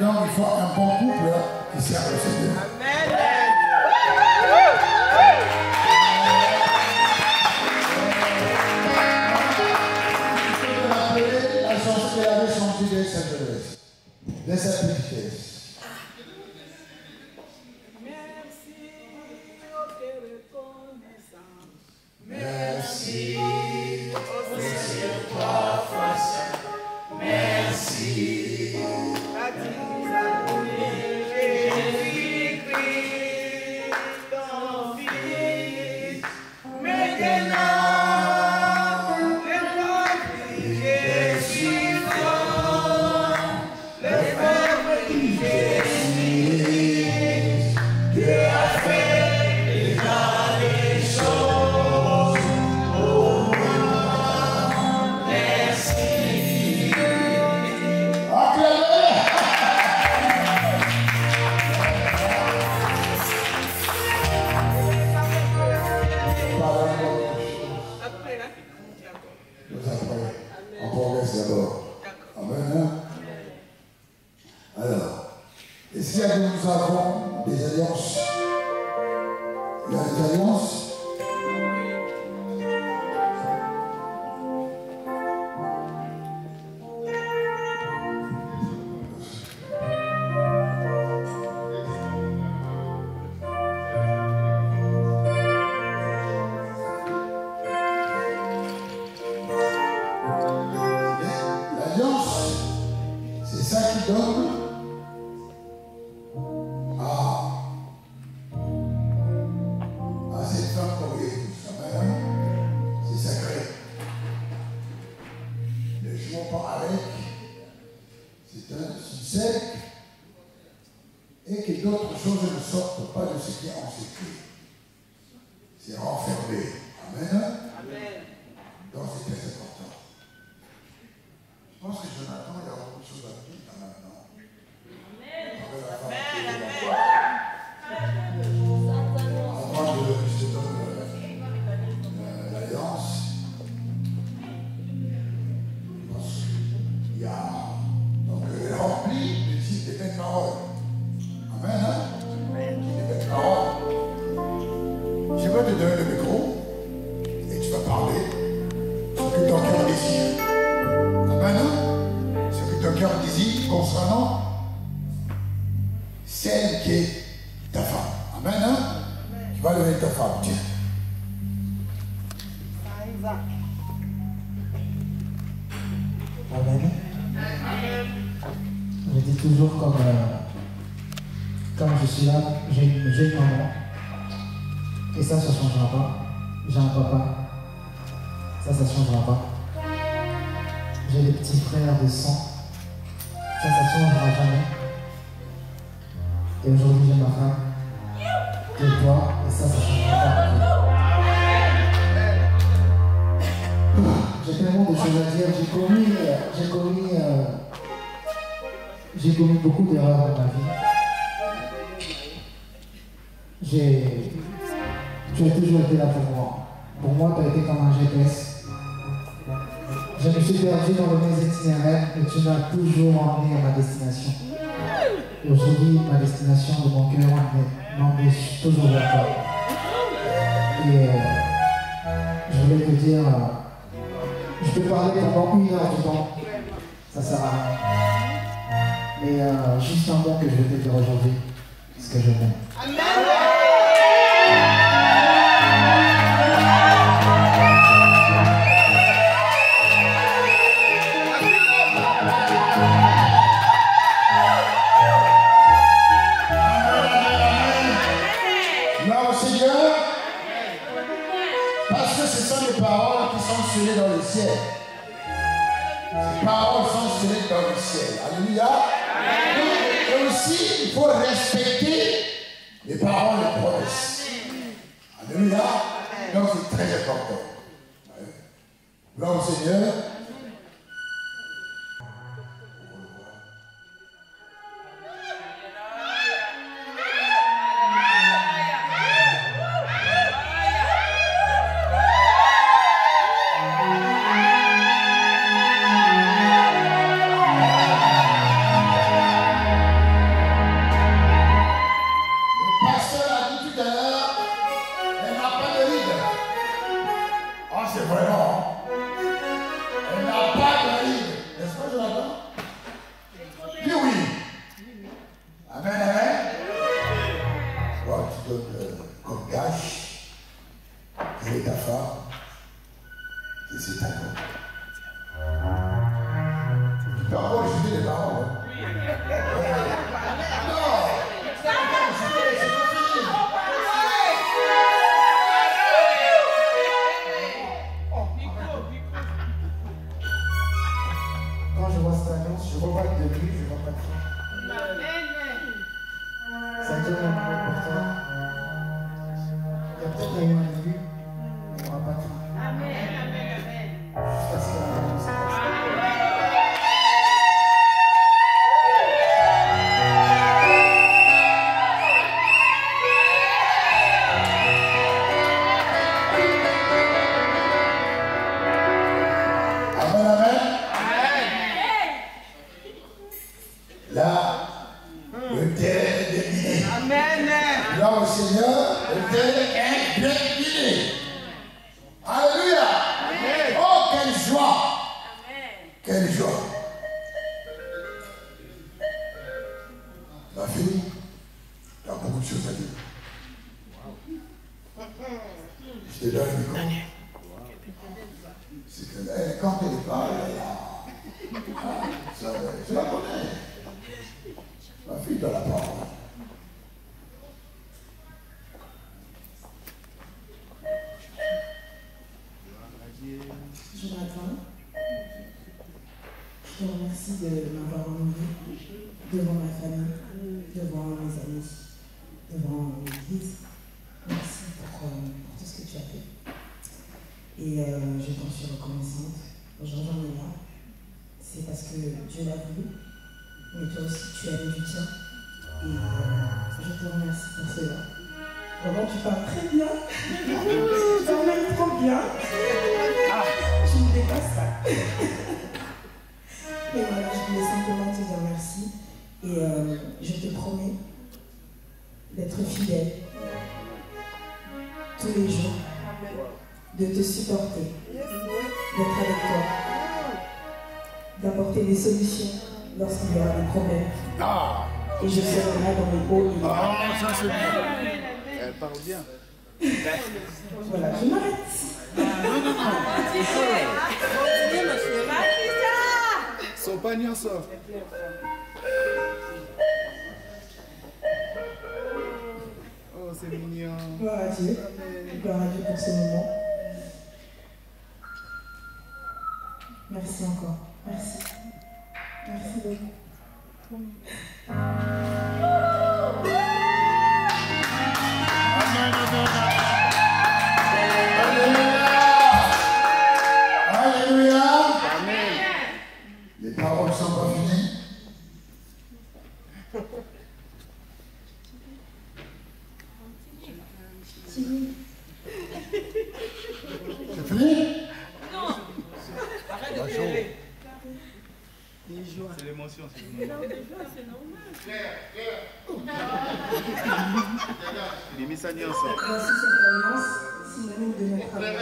Donc il faut un bon couple qui sert le Seigneur. Laisse un peu de vitesse. Merci, oh Seigneur, toi face. Merci. Jésus-Christ, ton Fils, maintenant. Nous avons des alliances. Il y a des alliances. L'alliance, c'est ça qui donne et que d'autres choses ne sortent pas de ce qui est en secret. C'est renfermé. Amen. Amen. Donc c'est très important. Je pense que Jonathan, il y a beaucoup de choses à dire quand même, non? Avant que je te donne l'alliance, je pense qu'il y a donc rempli le type des belles paroles. Amen. Des belles paroles. Je vais te donner le micro et tu vas parler ce que ton cœur désire. Amen. Ce que ton cœur désire concernant celle qui est ta femme. Amen. Tu vas lever ta femme. Tiens. Amen. Je dis toujours comme je suis là, j'ai une jeune maman. Et ça ne changera pas. J'ai un papa. ça ne changera pas. J'ai des petits frères de sang, ça ne changera jamais. Et aujourd'hui, j'ai ma femme, j'ai toi, et ça ne changera pas. J'ai tellement de choses à dire, j'ai commis beaucoup d'erreurs dans ma vie. Tu as toujours été là pour moi. Pour moi, tu as été comme un GPS. Je me suis perdu dans mes itinéraires, mais tu m'as toujours emmené à ma destination. Et aujourd'hui, ma destination de mon cœur m'emmène toujours vers toi. Et je voulais te dire, je peux parler pendant 1 heure du temps, ça sert à rien. Mais juste un mot que je vais te dire aujourd'hui, parce que je t'aime. Dans le ciel. Ces paroles sont scellées dans le ciel. Alléluia. Et aussi, il faut respecter les paroles de promesses. Alléluia. Donc c'est très important. Gloire au Seigneur. Des solutions lorsqu'il y aura des problèmes. Et je serai là dans les hauts et les bas. Ça c'est bien. Elle parle bien. Voilà, je m'arrête. Non. Son panier sort. Oh, c'est mignon. Gloire à Dieu. Gloire à Dieu pour ce moment. Merci encore. Merci. Merci beaucoup. Alléluia. Les paroles ne sont pas finies. C'est fini? Non. Arrête de pleurer. C'est l'émotion, c'est normal. Il est mis ça bien ensemble. Voici cette alliance, synonyme de notre amour.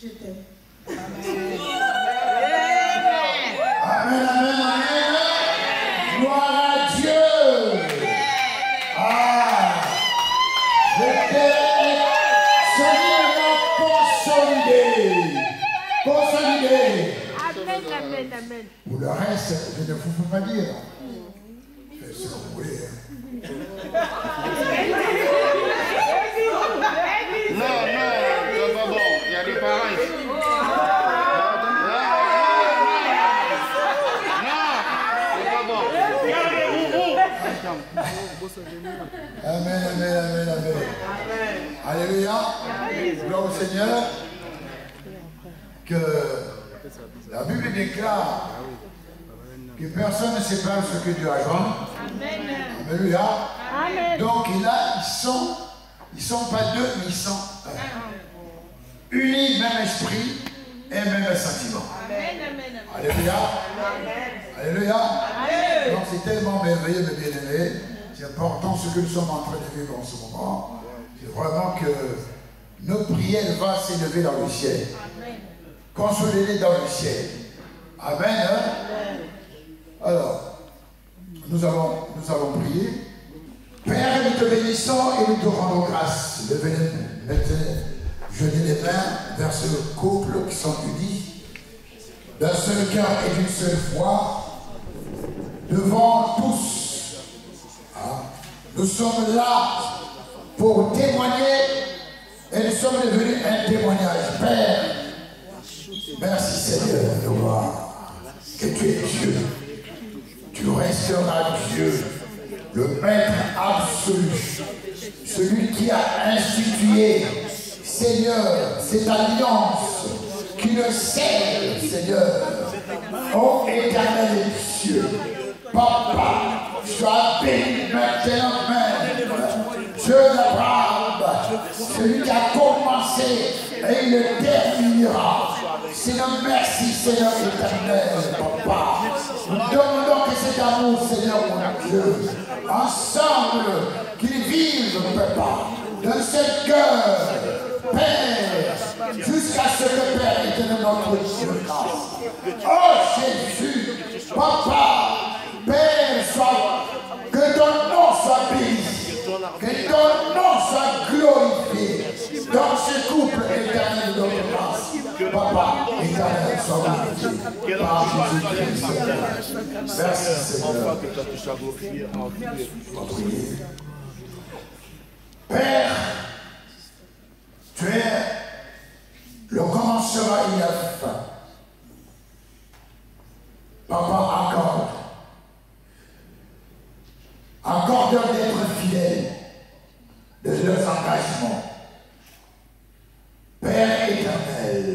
Je t'aime. Amen, amen, amen. Gloire à Dieu. Ah, je t'ai solidement consolidé. Consolidé. Amen, amen, amen. Pour le reste, je ne vous peux pas dire. Faites ce que vous voulez. Non, c'est pas bon. Il y a des parents ici. Amen, amen, amen, amen. Alléluia. Gloire au Seigneur. Que la Bible déclare que personne ne sépare ce que Dieu a joint. Alléluia. Donc ils sont pas deux, mais ils sont unis, même esprit et même sentiment. Alléluia. Alléluia. Donc c'est tellement merveilleux, mes bien-aimés. C'est important ce que nous sommes en train de vivre en ce moment. C'est vraiment que nos prières vont s'élever dans le ciel. Consolider dans le ciel. Amen. Hein? Alors, nous allons prier. Père, nous te bénissons et nous te rendons grâce. Levez maintenant, jeunez les mains vers ce couple qui sont unis d'un seul cœur et d'une seule foi devant tous. Nous sommes là pour témoigner et nous sommes devenus un témoignage. Père, merci Seigneur de voir que tu es Dieu. Tu resteras Dieu, le maître absolu, celui qui a institué, Seigneur, cette alliance qui le scelle, Seigneur. Ô éternel Dieu, Papa, sois béni maintenant même. Dieu d'Abraham, celui qui a commencé et il le terminera. Seigneur, merci Seigneur éternel, Papa. Nous demandons que cet amour, Seigneur mon Dieu, ensemble, qu'ils vivent, Papa, d'un seul cœur, Père, jusqu'à ce que Père éternel notre Dieu grâce. Oh Jésus, Papa, Père, que ton nom soit béni, que ton nom soit glorifié dans ce couple éternel de notre grâce. Papa, éternel, soit glorifié par Jésus-Christ. Merci Seigneur. Père, tu es le commencement et la fin. Papa, accorde d'être fidèle de leurs engagements. Père éternel,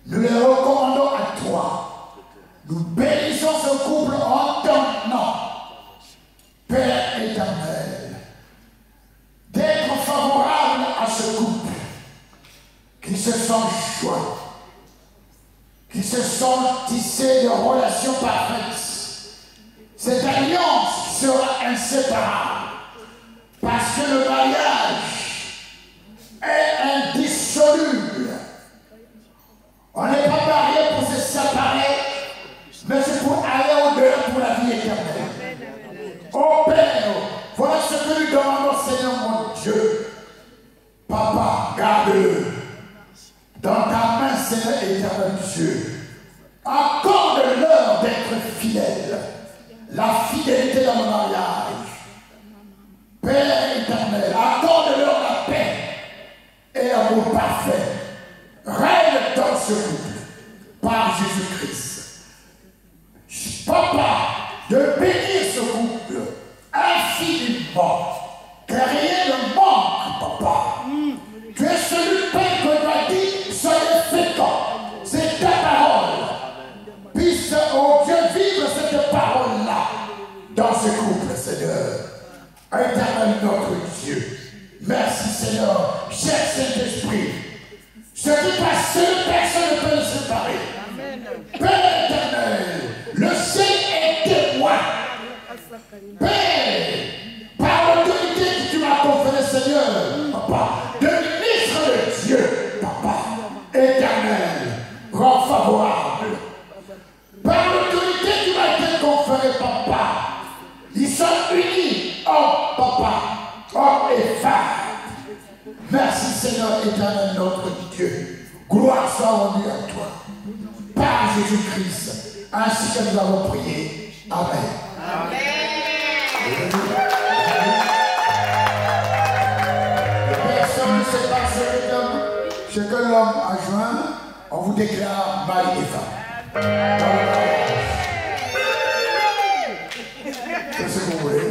nous les recommandons à toi. Nous bénissons ce couple en ton nom. Père éternel, d'être favorable à ce couple qui se sont joints, qui se sont tissés de relations parfaites. Cette alliance sera inséparable parce que le mariage est indissoluble. On n'est pas marié pour se séparer, mais c'est pour aller au-delà pour la vie éternelle. Oh Père, voilà ce que nous demandons, Seigneur mon Dieu. Papa, garde-le dans ta main, Seigneur éternel Dieu. Accorde-leur d'être fidèles. La fidélité dans le mariage. Père éternel, accorde-leur la paix et l'amour parfait. Règne dans ce couple par Jésus-Christ. Papa, de bénir ce couple infiniment, que rien ne manque, papa. Tu es celui Père que tu as dit, soyez féconds. C'est ta parole. Puisse, oh Dieu, vivre cette parole-là dans ce couple, Seigneur. Éternel notre Dieu. Merci, Seigneur. Cher Saint-Esprit, ce qui passe, personne ne peut le séparer. Père éternel, le ciel est témoin. Père, par l'autorité que tu m'as conférée, Seigneur, papa, de ministre de Dieu, papa, éternel, rend favorable. Par l'autorité qui m'a été conférée, papa, ils sont unis, homme, papa, homme et femme. Merci, Seigneur éternel, notre Dieu. Gloire soit rendue à toi. Par Jésus-Christ, ainsi que nous avons prié. Amen. Amen. Personne ne sait pas ce que l'homme a joint, on vous déclare mari et femme. Qu'est-ce que vous voulez?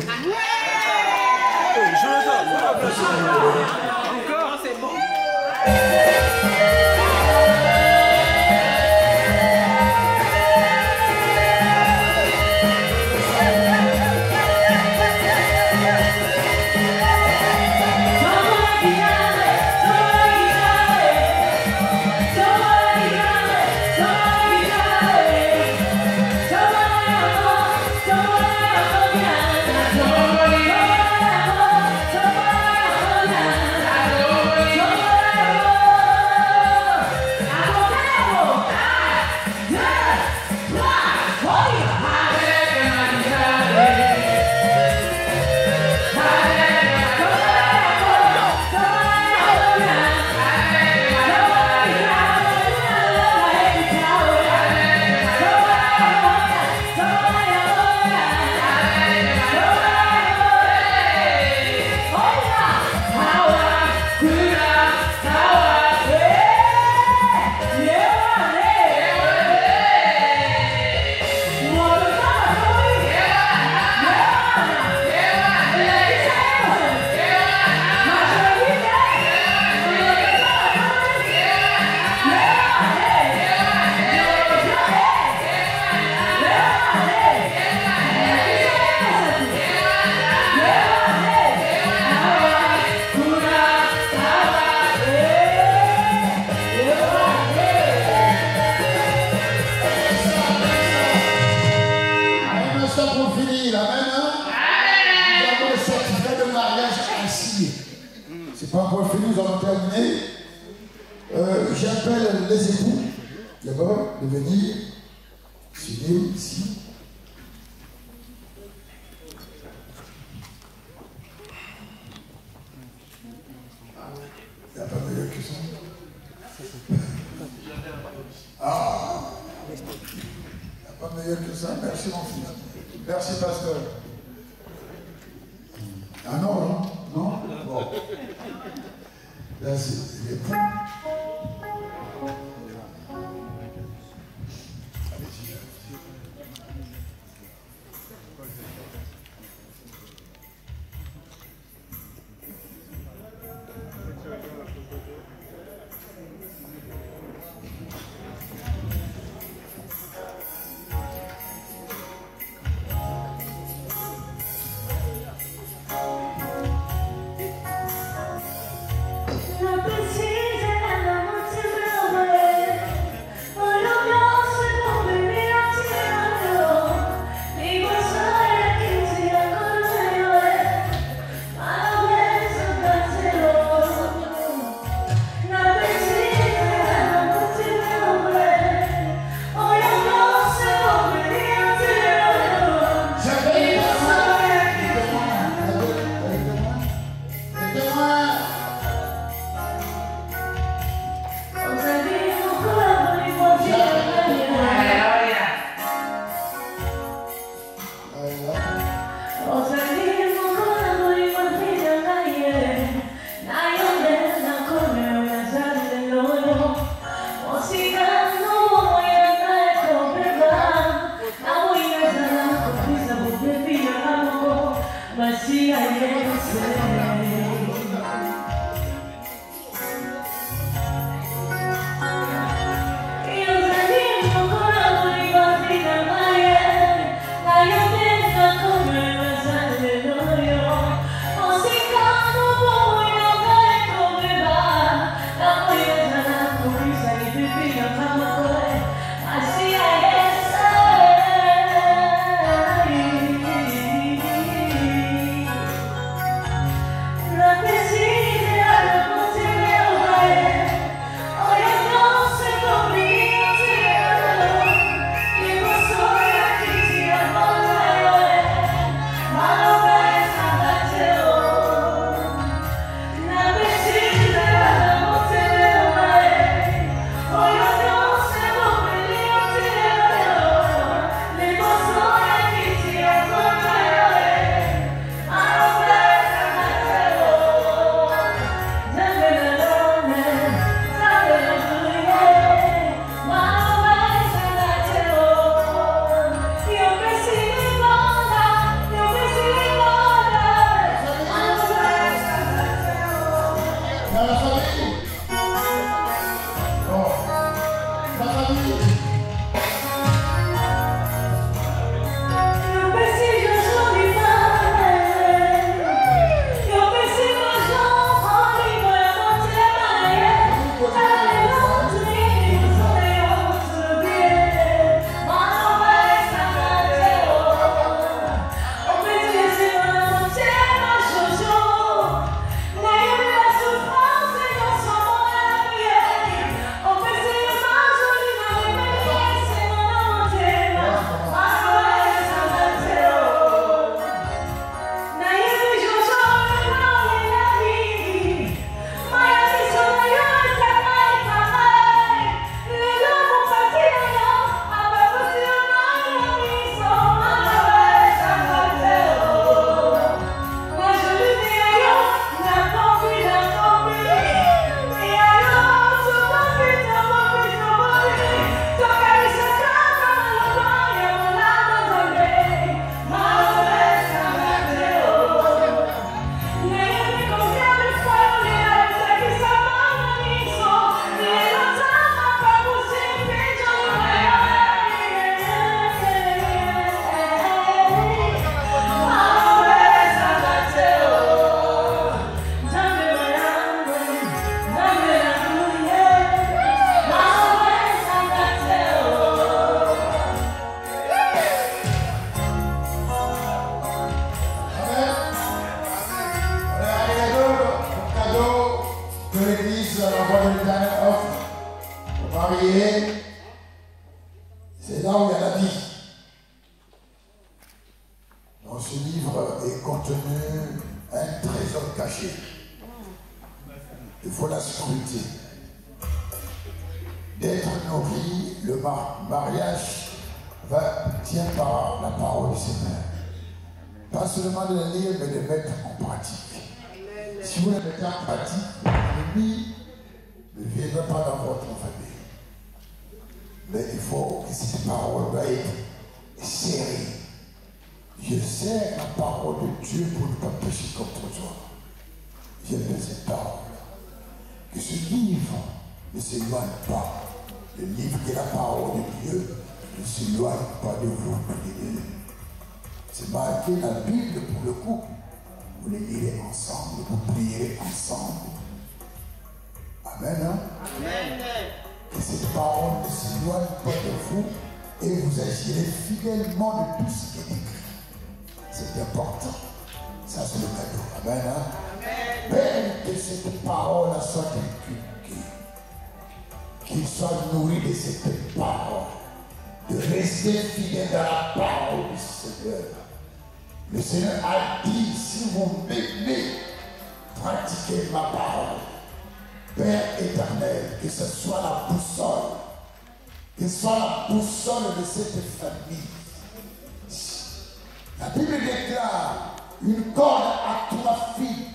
Encore, c'est bon. C'est pas encore fini, nous allons terminer. J'appelle les époux, d'abord, de venir signer ici. Il n'y a pas meilleur que ça. Ah, il n'y a pas meilleur que ça. Merci mon fils. Merci pasteur. Ah non, non, non. Bon. Là, c'est l'époux. La precisa C'est là où il y a la vie. Dans ce livre est contenu un trésor caché. Il faut la scruter. D'être nourri, le mariage tient par la parole du Seigneur. Pas seulement de la lire, mais de mettre en pratique. Si vous la mettez en pratique, l'ennemi ne viendra pas dans votre famille. Mais il faut que cette parole doit être serrée. Je serre la parole de Dieu pour ne pas pécher contre toi. J'aime cette parole. Que ce livre ne s'éloigne pas. Le livre qui est la parole de Dieu ne s'éloigne pas de vous. C'est marqué dans la Bible pour le couple. Vous les lirez ensemble, vous prierez ensemble. Amen. Hein? Amen. Que cette parole ne s'éloigne pas de vous et vous agirez fidèlement de tout ce qui est écrit. C'est important. Ça, c'est le cadeau. Amen. Hein? Amen. Même que cette parole soit inculquée, qu'il soit nourri de cette parole, de rester fidèle dans la parole du Seigneur. Le Seigneur a dit, si vous m'aimez, pratiquez ma parole. Père éternel, que ce soit la boussole, que ce soit la boussole de cette famille. La Bible déclare, une corde à 3 filles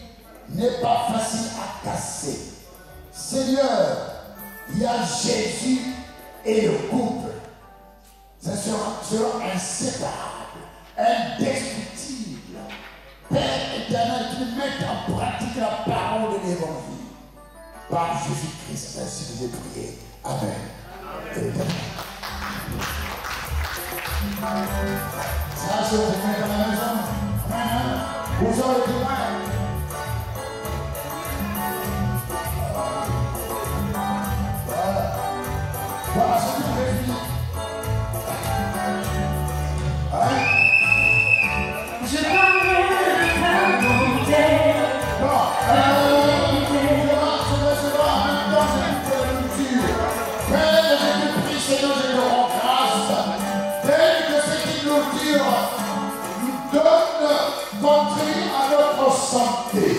n'est pas facile à casser. Seigneur, il y a Jésus et le couple. Ça sera inséparable, indestructible. Père éternel, tu mets par Jésus-Christ. Ainsi que j'ai prié. Amen. Ça, c'est vous mettez dans la maison. Amen. Vous aurez du mal. Voilà, c'est tout fini. Hein? Je parle de monter. Non, c'est pas en même temps, c'est une nourriture. Père, je te prie, Seigneur, je te rends grâce. Père, que cette nourriture nous donne, contribue à notre santé.